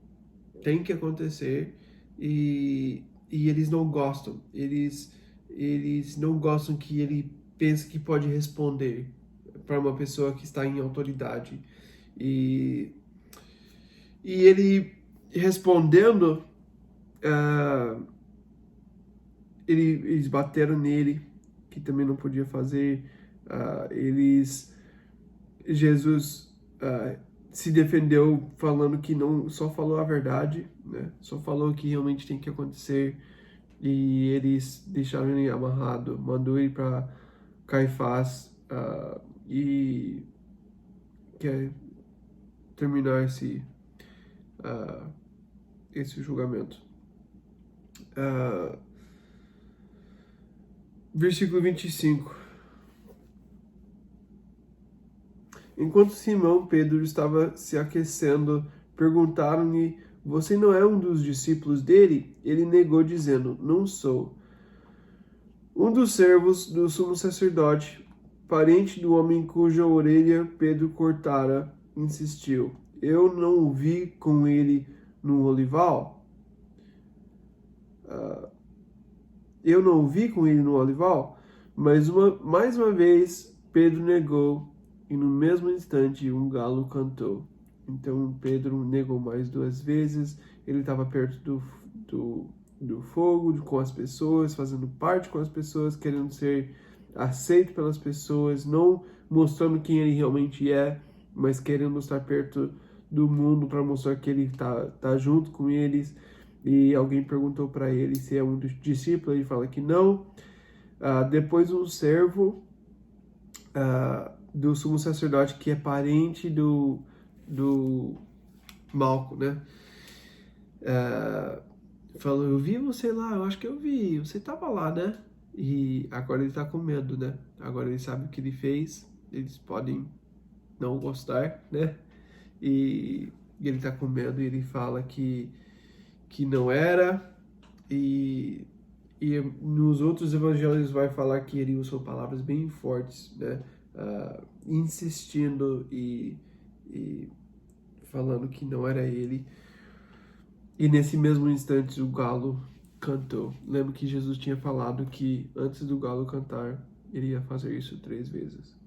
tem que acontecer e eles não gostam. Eles não gostam que ele pense que pode responder para uma pessoa que está em autoridade. E ele respondendo, eles bateram nele, que também não podia fazer. Jesus se defendeu falando que não só falou a verdade, né? Só falou o que realmente tem que acontecer. E eles deixaram ele amarrado, mandou ele para Caifás e quer terminar esse julgamento. Versículo 25. Enquanto Simão Pedro estava se aquecendo, perguntaram-lhe: você não é um dos discípulos dele? Ele negou, dizendo: não sou. Um dos servos do sumo sacerdote, parente do homem cuja orelha Pedro cortara, insistiu: eu não o vi com ele no olival? Eu não o vi com ele no olival? Mas mais uma vez Pedro negou, e no mesmo instante um galo cantou. Então Pedro negou mais 2 vezes. Ele estava perto do fogo, com as pessoas, fazendo parte com as pessoas, querendo ser aceito pelas pessoas, não mostrando quem ele realmente é, mas querendo estar perto do mundo para mostrar que ele tá junto com eles. E alguém perguntou para ele se é um discípulo, ele fala que não. Depois um servo do sumo sacerdote, que é parente do Malco, né? Falou: eu vi você lá, eu acho que eu vi, você tava lá, né? E agora ele tá com medo, né? Agora ele sabe o que ele fez, eles podem não gostar, né? E ele tá com medo e ele fala que não era, e nos outros evangelhos vai falar que ele usou palavras bem fortes, né? Insistindo e falando que não era ele. E nesse mesmo instante o galo cantou. Lembro que Jesus tinha falado que antes do galo cantar, ele ia fazer isso 3 vezes.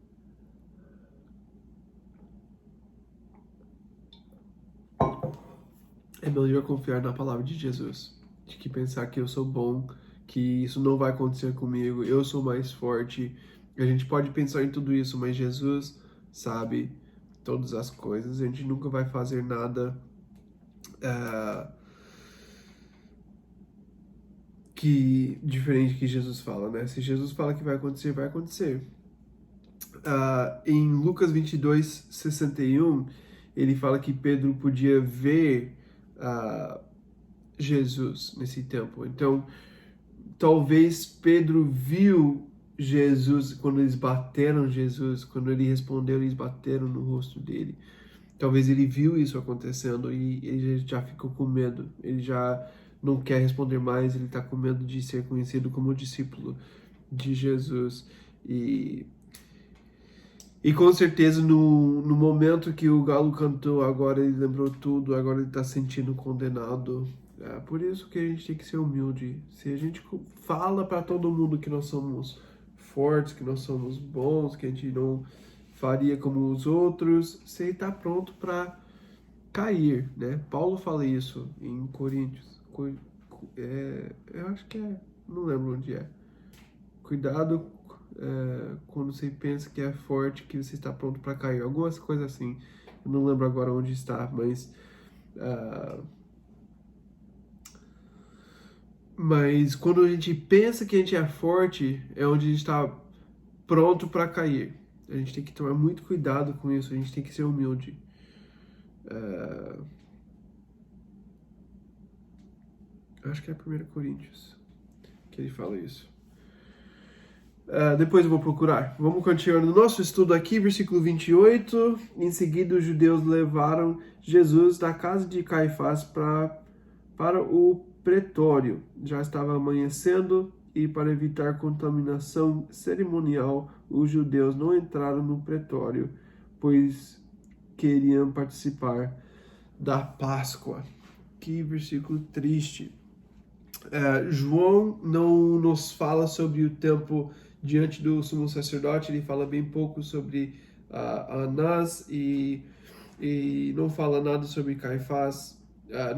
É melhor confiar na palavra de Jesus, de que pensar que eu sou bom, que isso não vai acontecer comigo, eu sou mais forte. A gente pode pensar em tudo isso, mas Jesus sabe todas as coisas. A gente nunca vai fazer nada que diferente que Jesus fala, né? Se Jesus fala que vai acontecer, vai acontecer. Em Lucas 22, 61, ele fala que Pedro podia ver Jesus nesse tempo. Então, talvez Pedro viu Jesus quando eles bateram Jesus, quando ele respondeu, eles bateram no rosto dele. Talvez ele viu isso acontecendo e ele já ficou com medo. Ele já não quer responder mais, ele está com medo de ser conhecido como discípulo de Jesus. E com certeza no momento que o galo cantou, agora ele lembrou tudo, agora ele está se sentindo condenado. É por isso que a gente tem que ser humilde. Se a gente fala para todo mundo que nós somos fortes, que nós somos bons, que a gente não faria como os outros, você está pronto para cair, né? Paulo fala isso em Coríntios. Eu acho que não lembro onde é. Cuidado quando você pensa que é forte, que você está pronto para cair. Algumas coisas assim. Eu não lembro agora onde está, mas quando a gente pensa que a gente é forte, é onde a gente está pronto para cair. A gente tem que tomar muito cuidado com isso, a gente tem que ser humilde. Acho que é 1 Coríntios que ele fala isso. Depois eu vou procurar. Vamos continuar no nosso estudo aqui, versículo 28. Em seguida, os judeus levaram Jesus da casa de Caifás para o pretório. Já estava amanhecendo e, para evitar contaminação cerimonial, os judeus não entraram no pretório, pois queriam participar da Páscoa. Que versículo triste. João não nos fala sobre o tempo diante do sumo sacerdote, ele fala bem pouco sobre Anás e não fala nada sobre Caifás.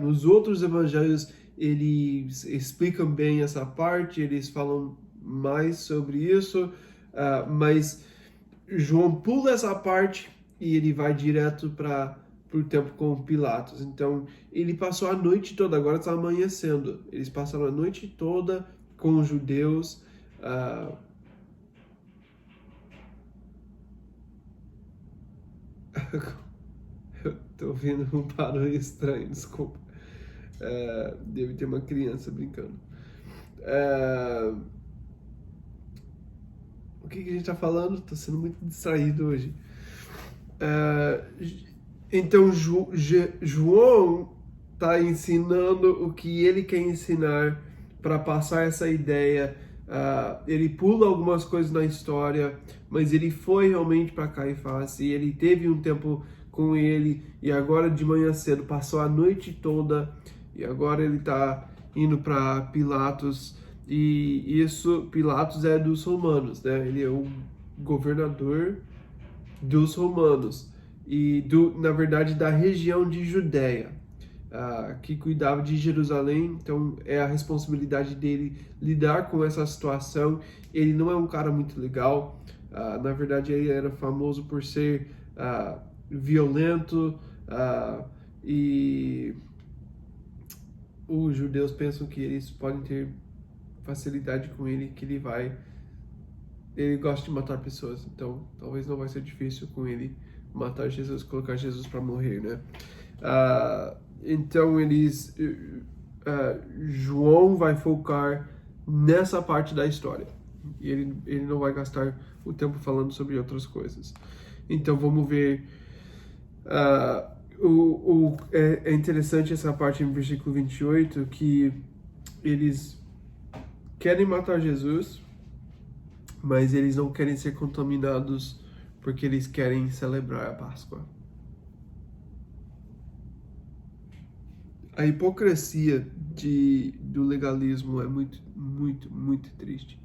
Nos outros evangelhos eles explicam bem essa parte, eles falam mais sobre isso, mas João pula essa parte e ele vai direto para o tempo com Pilatos. Então ele passou a noite toda, agora está amanhecendo, eles passaram a noite toda com os judeus. Eu tô ouvindo um barulho estranho, desculpa. Deve ter uma criança brincando. O que a gente tá falando? Tô sendo muito distraído hoje. Então João tá ensinando o que ele quer ensinar para passar essa ideia. Ele pula algumas coisas na história, mas ele foi realmente para Caifás e ele teve um tempo com ele, e agora de manhã cedo passou a noite toda, e agora ele está indo para Pilatos, e isso, Pilatos é dos romanos, né? Ele é o governador dos romanos, e na verdade da região de Judéia, que cuidava de Jerusalém. Então é a responsabilidade dele lidar com essa situação. Ele não é um cara muito legal, na verdade ele era famoso por ser violento, e os judeus pensam que eles podem ter facilidade com ele, que ele gosta de matar pessoas, então talvez não vai ser difícil com ele matar Jesus, colocar Jesus para morrer, né? Então João vai focar nessa parte da história, e ele não vai gastar o tempo falando sobre outras coisas. Então vamos ver. É interessante essa parte no versículo 28, que eles querem matar Jesus, mas eles não querem ser contaminados porque eles querem celebrar a Páscoa. A hipocrisia do legalismo é muito, muito, muito triste.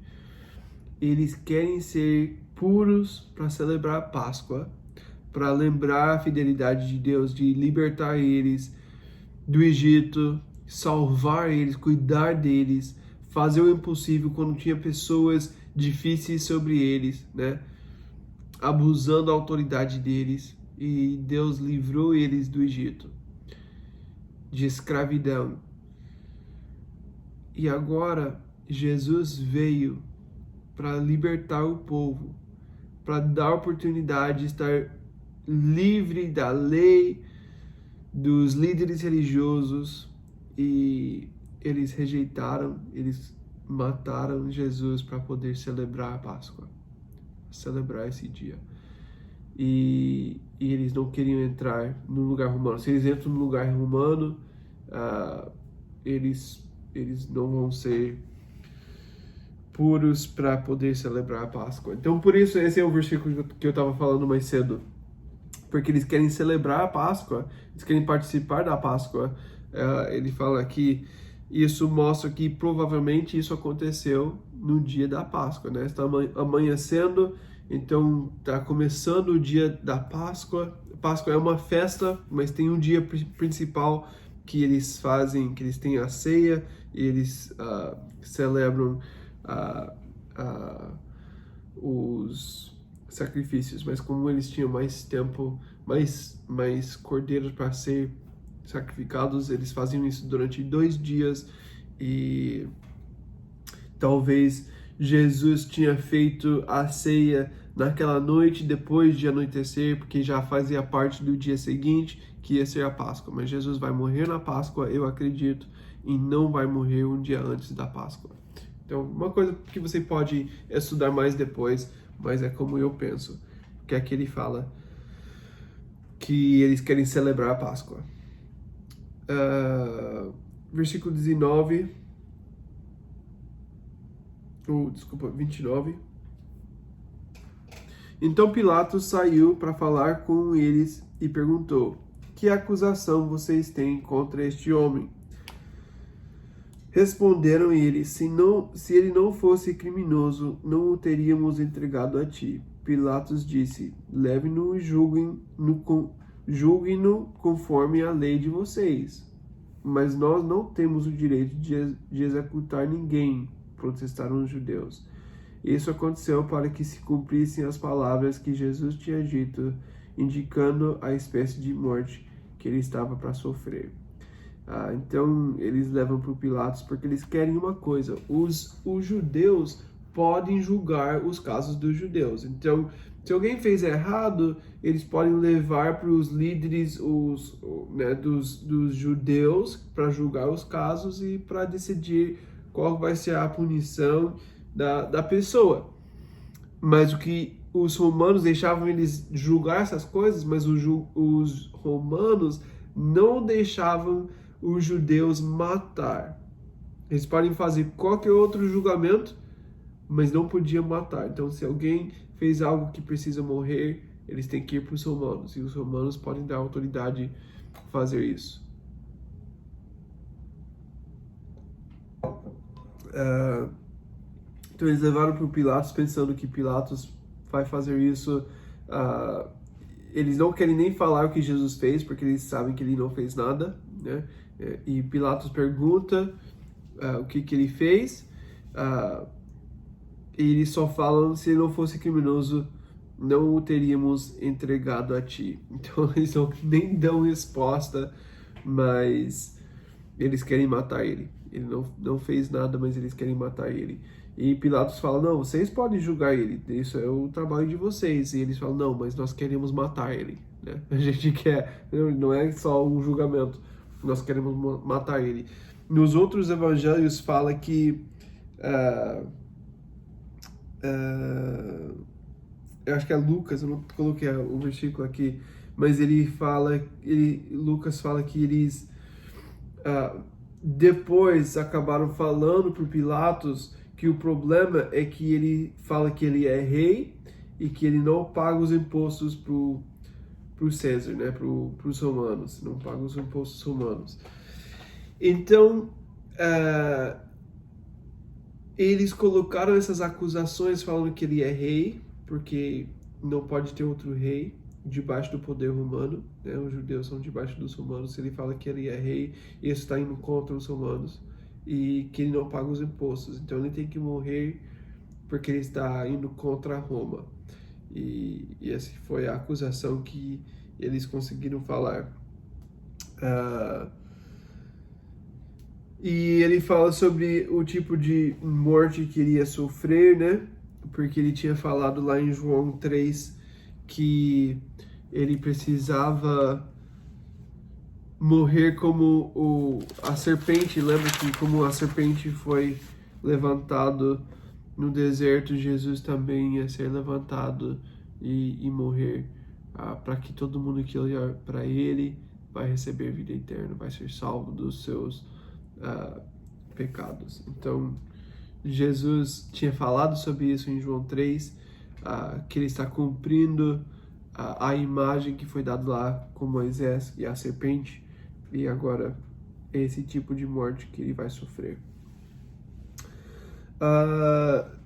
Eles querem ser puros para celebrar a Páscoa, para lembrar a fidelidade de Deus, de libertar eles do Egito, salvar eles, cuidar deles, fazer o impossível quando tinha pessoas difíceis sobre eles, né? Abusando da autoridade deles, e Deus livrou eles do Egito, de escravidão. E agora Jesus veio para libertar o povo, para dar oportunidade de estar livre da lei, dos líderes religiosos e eles rejeitaram, eles mataram Jesus para poder celebrar a Páscoa, celebrar esse dia. E eles não queriam entrar no lugar romano. Se eles entram no lugar romano, eles não vão ser puros para poder celebrar a Páscoa. Então, por isso, esse é o versículo que eu estava falando mais cedo. Porque eles querem celebrar a Páscoa, eles querem participar da Páscoa. Ele fala que isso mostra que provavelmente isso aconteceu no dia da Páscoa, né? Está amanhecendo, então está começando o dia da Páscoa. Páscoa é uma festa, mas tem um dia principal que eles fazem, que eles têm a ceia e eles celebram os sacrifícios, mas como eles tinham mais tempo, mais cordeiros para ser sacrificados, eles faziam isso durante 2 dias e talvez Jesus tinha feito a ceia naquela noite depois de anoitecer, porque já fazia parte do dia seguinte, que ia ser a Páscoa. Mas Jesus vai morrer na Páscoa, eu acredito, e não vai morrer um dia antes da Páscoa. Então, uma coisa que você pode estudar mais depois, mas é como eu penso, que aqui ele fala que eles querem celebrar a Páscoa. Versículo 29. Então Pilatos saiu para falar com eles e perguntou: que acusação vocês têm contra este homem? Responderam eles: se ele não fosse criminoso, não o teríamos entregado a ti. Pilatos disse: leve-no e julguem-no conforme a lei de vocês. Mas nós não temos o direito de executar ninguém, protestaram os judeus. Isso aconteceu para que se cumprissem as palavras que Jesus tinha dito, indicando a espécie de morte que ele estava para sofrer. Então eles levam para o Pilatos porque eles querem uma coisa: os judeus podem julgar os casos dos judeus. Então, se alguém fez errado, eles podem levar para os líderes dos judeus para julgar os casos e para decidir qual vai ser a punição da pessoa. Mas o que os romanos deixavam eles julgar essas coisas, mas os romanos não deixavam os judeus matar. Eles podem fazer qualquer outro julgamento, mas não podiam matar. Então, se alguém fez algo que precisa morrer, eles têm que ir para os romanos. E os romanos podem dar autoridade a fazer isso. Então, eles levaram para o Pilatos pensando que Pilatos vai fazer isso. Eles não querem nem falar o que Jesus fez, porque eles sabem que ele não fez nada, né? E Pilatos pergunta o que ele fez, e eles só falam: se ele não fosse criminoso, não o teríamos entregado a ti. Então eles nem dão resposta, mas eles querem matar ele. Ele não fez nada, mas eles querem matar ele. E Pilatos fala: não, vocês podem julgar ele, isso é o trabalho de vocês. E eles falam: não, mas nós queremos matar ele, né? A gente quer, não é só um julgamento, nós queremos matar ele. Nos outros evangelhos fala que eu acho que é Lucas, eu não coloquei o versículo aqui, mas Lucas fala que eles depois acabaram falando para Pilatos que o problema é que ele fala que ele é rei e que ele não paga os impostos pro César, né, pros romanos, não paga os impostos romanos. Então, eles colocaram essas acusações falando que ele é rei, porque não pode ter outro rei debaixo do poder romano, né? Os judeus são debaixo dos romanos. Ele fala que ele é rei, e isso está indo contra os romanos, e que ele não paga os impostos, então ele tem que morrer porque ele está indo contra Roma. E essa foi a acusação que eles conseguiram falar. E ele fala sobre o tipo de morte que ele ia sofrer, né? Porque ele tinha falado lá em João 3 que ele precisava morrer como a serpente. Lembra que como a serpente foi levantado no deserto, Jesus também ia ser levantado e morrer, para que todo mundo que olhar para ele vai receber vida eterna, vai ser salvo dos seus pecados. Então, Jesus tinha falado sobre isso em João 3, que ele está cumprindo a imagem que foi dada lá com Moisés e a serpente, e agora é esse tipo de morte que ele vai sofrer.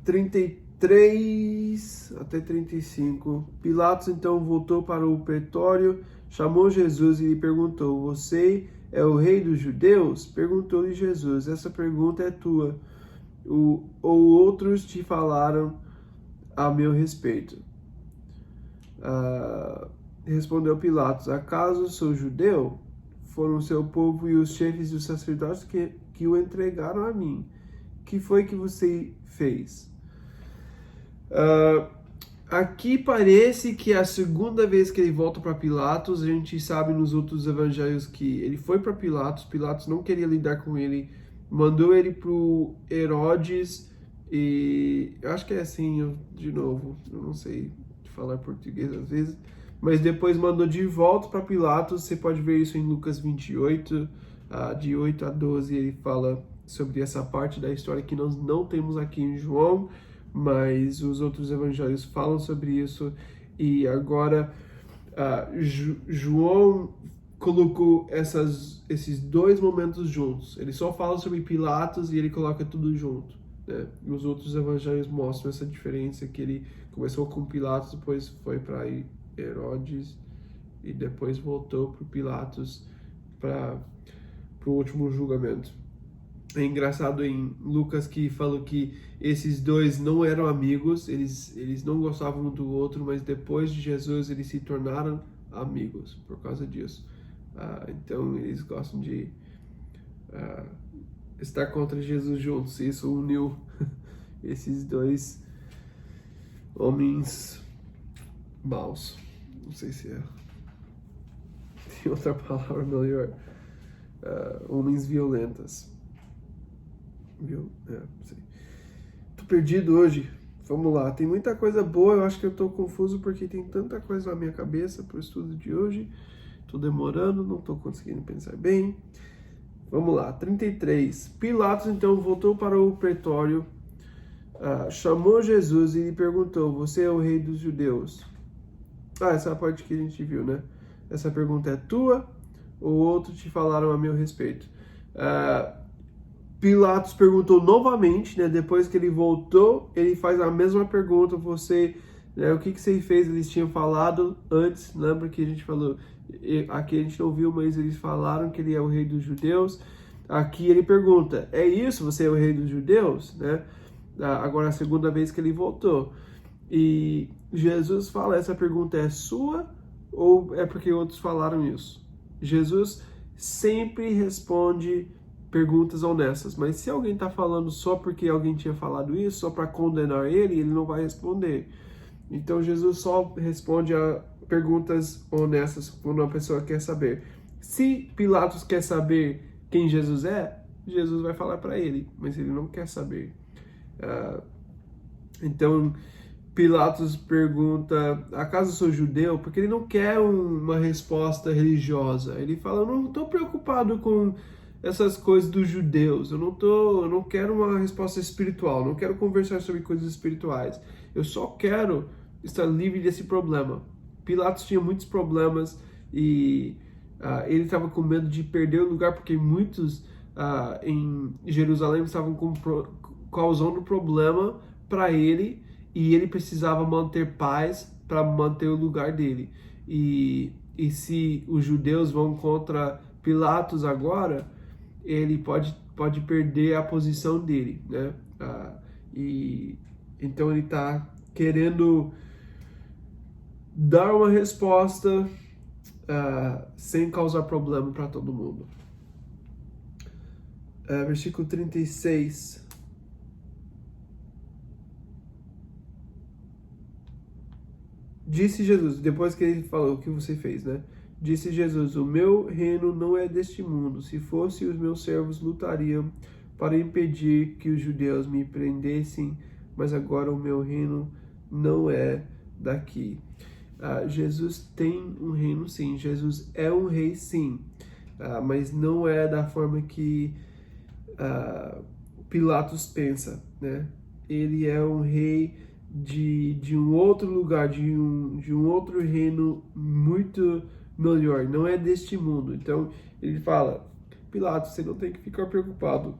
33 até 35. Pilatos então voltou para o pretório, chamou Jesus e lhe perguntou: Você é o rei dos judeus? Perguntou-lhe Jesus: Essa pergunta é tua, ou outros te falaram a meu respeito? Respondeu Pilatos: Acaso sou judeu? Foram seu povo e os chefes dos sacerdotes que o entregaram a mim. Que foi que você fez? Aqui parece que é a segunda vez que ele volta para Pilatos. A gente sabe nos outros evangelhos que ele foi para Pilatos. Pilatos não queria lidar com ele, mandou ele para o Herodes. E eu acho que é assim, de novo, eu não sei falar português às vezes, mas depois mandou de volta para Pilatos. Você pode ver isso em Lucas 28, de 8 a 12, ele fala sobre essa parte da história que nós não temos aqui em João, mas os outros evangelhos falam sobre isso. E agora João colocou esses dois momentos juntos. Ele só fala sobre Pilatos e ele coloca tudo junto, né? Os outros evangelhos mostram essa diferença, que ele começou com Pilatos, depois foi para Herodes e depois voltou para Pilatos para o último julgamento. É engraçado em Lucas que falou que esses dois não eram amigos, eles não gostavam um do outro, mas depois de Jesus eles se tornaram amigos por causa disso. Então eles gostam de estar contra Jesus juntos. Isso uniu esses dois homens maus. Não sei se tem outra palavra melhor. Homens violentas. Viu? Sei. Tô perdido hoje. Vamos lá. Tem muita coisa boa. Eu acho que eu tô confuso porque tem tanta coisa na minha cabeça pro estudo de hoje. Tô demorando, não tô conseguindo pensar bem. Vamos lá. 33. Pilatos então voltou para o pretório, chamou Jesus e lhe perguntou: Você é o rei dos judeus? Essa é a parte que a gente viu, né? Essa pergunta é tua ou outros te falaram a meu respeito? Pilatos perguntou novamente, né? Depois que ele voltou, ele faz a mesma pergunta. Você, né, o que você fez? Eles tinham falado antes, lembra que a gente falou? Aqui a gente não viu, mas eles falaram que ele é o rei dos judeus. Aqui ele pergunta: É isso? Você é o rei dos judeus? Né? Agora é a segunda vez que ele voltou. E Jesus fala: Essa pergunta é sua ou é porque outros falaram isso? Jesus sempre responde perguntas honestas, mas se alguém está falando só porque alguém tinha falado isso, só para condenar ele, ele não vai responder. Então Jesus só responde a perguntas honestas quando uma pessoa quer saber. Se Pilatos quer saber quem Jesus é, Jesus vai falar para ele, mas ele não quer saber. Então Pilatos pergunta: Acaso sou judeu? Porque ele não quer uma resposta religiosa. Ele fala: Eu não estou preocupado com essas coisas dos judeus. Eu não quero uma resposta espiritual. Não quero conversar sobre coisas espirituais. Eu só quero estar livre desse problema. Pilatos tinha muitos problemas e ele estava com medo de perder o lugar, porque muitos em Jerusalém estavam causando problema para ele. E ele precisava manter paz para manter o lugar dele. E se os judeus vão contra Pilatos agora, ele pode perder a posição dele, né? E então ele está querendo dar uma resposta sem causar problema para todo mundo. Versículo 36. Disse Jesus, depois que ele falou o que você fez, né? Disse Jesus: o meu reino não é deste mundo. Se fosse, os meus servos lutariam para impedir que os judeus me prendessem, mas agora o meu reino não é daqui. Jesus tem um reino, sim. Jesus é um rei, sim. Mas não é da forma que Pilatos pensa, né? Ele é um rei de um outro lugar, de um outro reino muito melhor, não é deste mundo. Então ele fala: Pilatos, você não tem que ficar preocupado,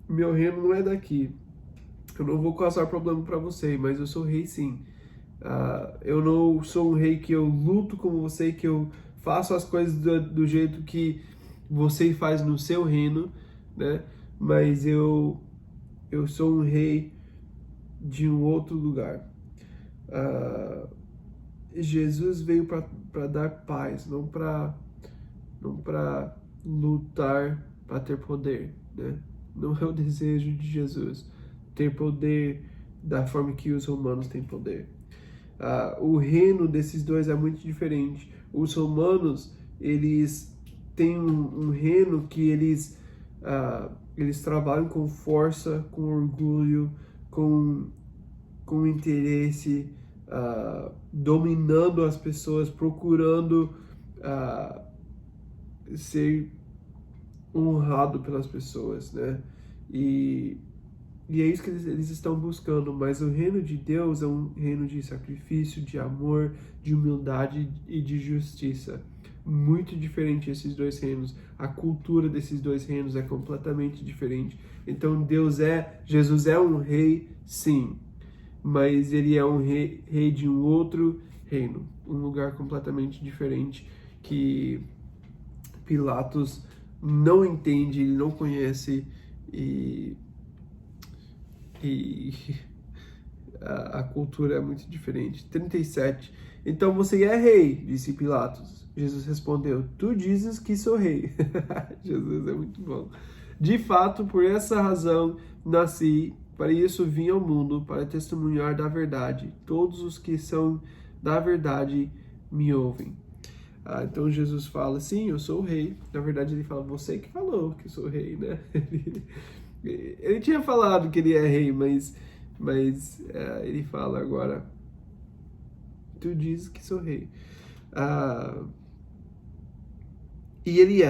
meu reino não é daqui, eu não vou causar problema para você, mas eu sou rei, sim. Eu não sou um rei que eu luto como você, que eu faço as coisas do jeito que você faz no seu reino, né? Mas eu sou um rei de um outro lugar. Jesus veio para dar paz, não para lutar para ter poder, né? Não é o desejo de Jesus ter poder da forma que os romanos têm poder. O reino desses dois é muito diferente. Os romanos, eles têm um reino que eles trabalham com força, com orgulho, com interesse, dominando as pessoas, procurando ser honrado pelas pessoas, né? E é isso que eles estão buscando, mas o reino de Deus é um reino de sacrifício, de amor, de humildade e de justiça. Muito diferente esses dois reinos. A cultura desses dois reinos é completamente diferente. Então Jesus é um rei, sim, mas ele é um rei de um outro reino, um lugar completamente diferente que Pilatos não entende, ele não conhece, e a cultura é muito diferente. 37. Então você é rei, disse Pilatos. Jesus respondeu: tu dizes que sou rei. Jesus é muito bom. De fato, por essa razão nasci, para isso vim ao mundo, para testemunhar da verdade. Todos os que são da verdade me ouvem. Então Jesus fala: sim, eu sou o rei. Na verdade ele fala: você que falou que sou rei, né? Ele tinha falado que ele é rei, mas ele fala agora: tu dizes que sou rei. E ele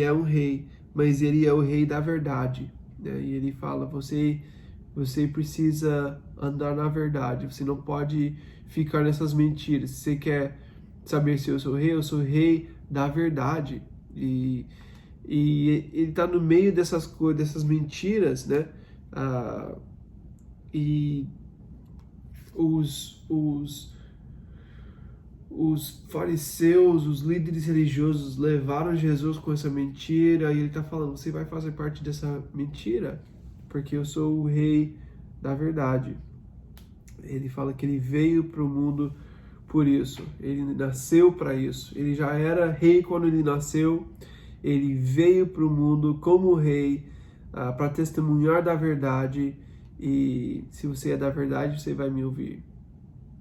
é um rei, mas ele é o rei da verdade, né? E ele fala: você precisa andar na verdade, você não pode ficar nessas mentiras. Se você quer saber se eu sou rei da verdade. E ele está no meio dessas mentiras, né? E os fariseus, os líderes religiosos levaram Jesus com essa mentira, e ele está falando: você vai fazer parte dessa mentira, porque eu sou o rei da verdade. Ele fala que ele veio para o mundo por isso, ele nasceu para isso, ele já era rei quando ele nasceu, ele veio para o mundo como rei, para testemunhar da verdade. E se você é da verdade, você vai me ouvir.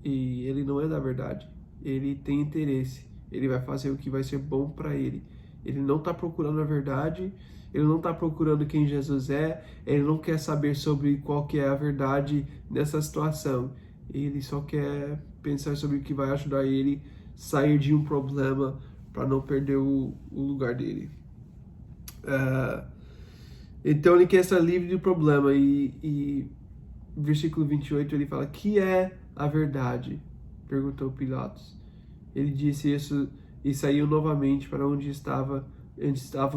E ele não é da verdade, ele tem interesse, ele vai fazer o que vai ser bom para ele. Ele não está procurando a verdade, ele não está procurando quem Jesus é, ele não quer saber sobre qual que é a verdade nessa situação. Ele só quer pensar sobre o que vai ajudar ele sair de um problema para não perder o lugar dele. Então ele quer estar livre do problema. E versículo 28 ele fala: que é a verdade? Perguntou Pilatos. Ele disse isso e saiu novamente para onde estavam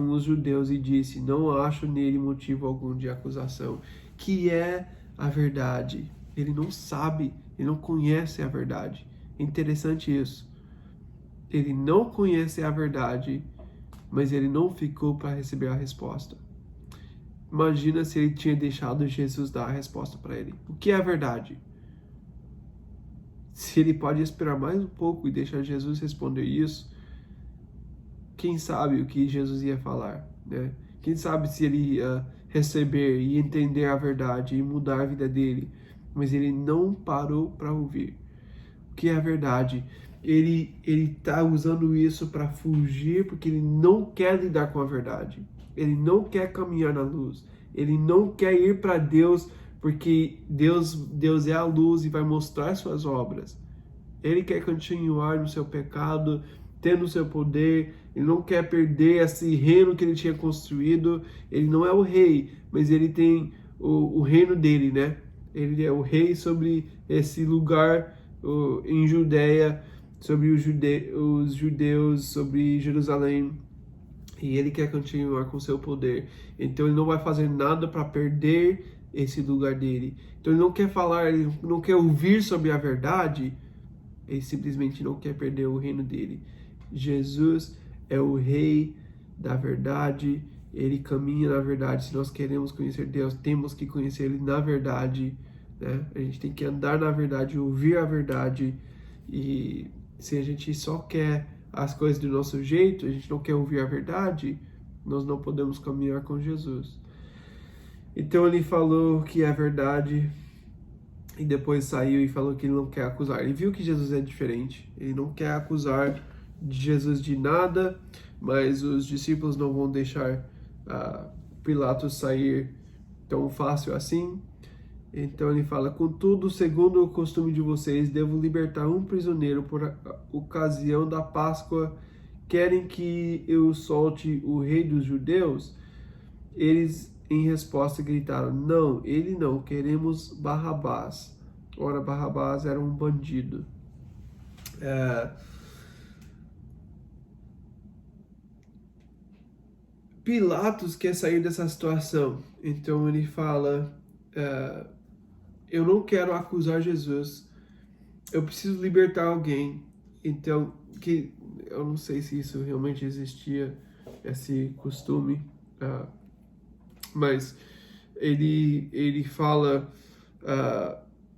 os judeus e disse: não acho nele motivo algum de acusação. Que é a verdade? Ele não sabe, ele não conhece a verdade. É interessante isso. Ele não conhece a verdade, mas ele não ficou para receber a resposta. Imagina se ele tinha deixado Jesus dar a resposta para ele. O que é a verdade? Se ele pode esperar mais um pouco e deixar Jesus responder isso, quem sabe o que Jesus ia falar, né? Quem sabe se ele ia receber e entender a verdade e mudar a vida dele. Mas ele não parou para ouvir. que é a verdade. Ele tá usando isso para fugir, porque ele não quer lidar com a verdade. Ele não quer caminhar na luz. Ele não quer ir para Deus, porque Deus é a luz e vai mostrar suas obras. Ele quer continuar no seu pecado, tendo o seu poder. Ele não quer perder esse reino que ele tinha construído. Ele não é o rei, mas ele tem o reino dele, né? Ele é o rei sobre esse lugar em Judéia, sobre os judeus, sobre Jerusalém. E ele quer continuar com seu poder. Então ele não vai fazer nada para perder esse lugar dele. Então ele não quer falar, ele não quer ouvir sobre a verdade. Ele simplesmente não quer perder o reino dele. Jesus é o rei da verdade. Ele caminha na verdade. Se nós queremos conhecer Deus, temos que conhecer ele na verdade, né? A gente tem que andar na verdade, ouvir a verdade. E se a gente só quer as coisas do nosso jeito, a gente não quer ouvir a verdade, nós não podemos caminhar com Jesus. Então ele falou que é verdade e depois saiu e falou que ele não quer acusar. Ele viu que Jesus é diferente, ele não quer acusar de Jesus de nada, mas os discípulos não vão deixar Pilatos sair tão fácil assim. Então ele fala: contudo, segundo o costume de vocês, devo libertar um prisioneiro por ocasião da Páscoa. Querem que eu solte o rei dos judeus? Eles, em resposta, gritaram: não, ele não, queremos Barrabás. Ora, Barrabás era um bandido. Pilatos quer sair dessa situação. Então ele fala: eu não quero acusar Jesus, eu preciso libertar alguém. Então, que eu não sei se isso realmente existia, esse costume, mas ele fala: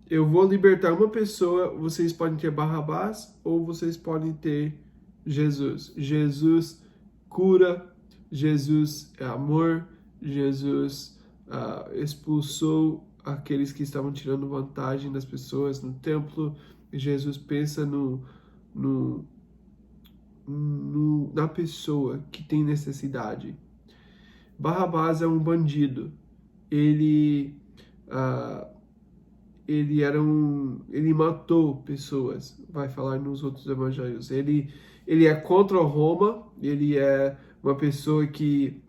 eu vou libertar uma pessoa, vocês podem ter Barrabás ou vocês podem ter Jesus. Jesus cura, Jesus é amor, Jesus expulsou aqueles que estavam tirando vantagem das pessoas no templo. Jesus pensa na pessoa que tem necessidade. Barrabás é um bandido. Ele matou pessoas, vai falar nos outros evangelhos. Ele é contra Roma, ele é uma pessoa que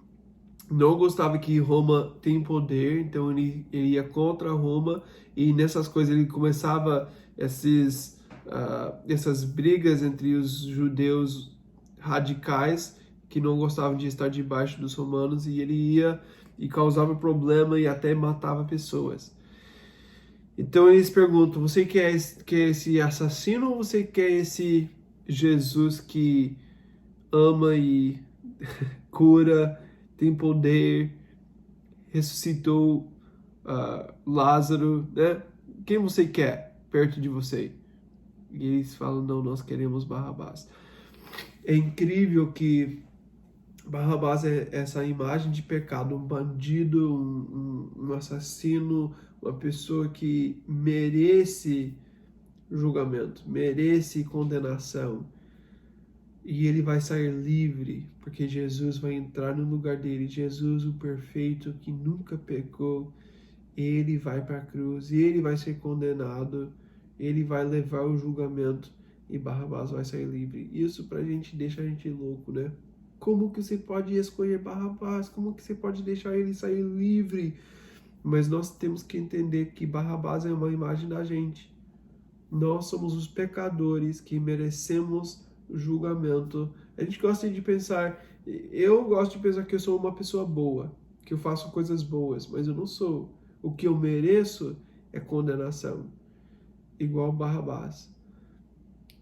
não gostava que Roma tem poder, então ele ia contra Roma, e nessas coisas ele começava essas brigas entre os judeus radicais que não gostavam de estar debaixo dos romanos, e ele ia e causava problema e até matava pessoas. Então eles perguntam: você quer esse assassino ou você quer esse Jesus que ama e cura, tem poder, ressuscitou Lázaro, né? Quem você quer perto de você? E eles falam: não, nós queremos Barrabás. É incrível que Barrabás é essa imagem de pecado, um bandido, um assassino, uma pessoa que merece julgamento, merece condenação. E ele vai sair livre, porque Jesus vai entrar no lugar dele. Jesus, o perfeito, que nunca pecou, ele vai para a cruz, ele vai ser condenado, ele vai levar o julgamento e Barrabás vai sair livre. Isso pra gente deixa a gente louco, né? Como que você pode escolher Barrabás? Como que você pode deixar ele sair livre? Mas nós temos que entender que Barrabás é uma imagem da gente. Nós somos os pecadores que merecemos julgamento. A gente gosta de pensar, eu gosto de pensar que eu sou uma pessoa boa, que eu faço coisas boas, mas eu não sou. O que eu mereço é condenação, igual Barrabás.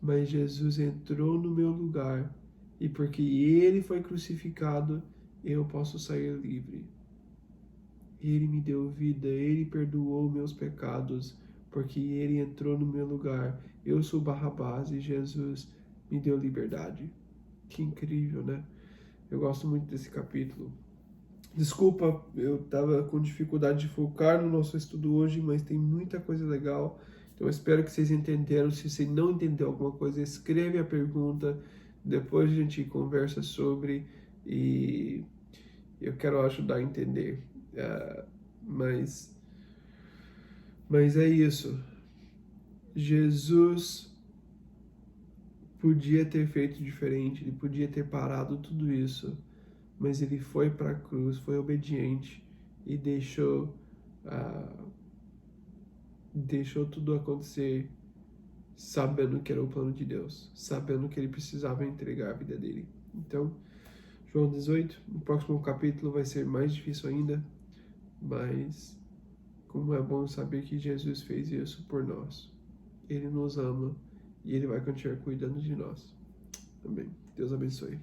Mas Jesus entrou no meu lugar, e porque ele foi crucificado, eu posso sair livre. Ele me deu vida, ele perdoou meus pecados, porque ele entrou no meu lugar. Eu sou Barrabás e Jesus me deu liberdade. Que incrível, né? Eu gosto muito desse capítulo. Desculpa, eu estava com dificuldade de focar no nosso estudo hoje, mas tem muita coisa legal Então eu espero que vocês entenderam. Se você não entendeu alguma coisa, escreve a pergunta, depois a gente conversa sobre e eu quero ajudar a entender. Mas é isso. Jesus podia ter feito diferente, ele podia ter parado tudo isso, mas ele foi para a cruz, foi obediente e deixou tudo acontecer, sabendo que era o plano de Deus, sabendo que ele precisava entregar a vida dele. Então, João 18, no próximo capítulo vai ser mais difícil ainda, mas como é bom saber que Jesus fez isso por nós. Ele nos ama e ele vai continuar cuidando de nós. Amém. Deus abençoe.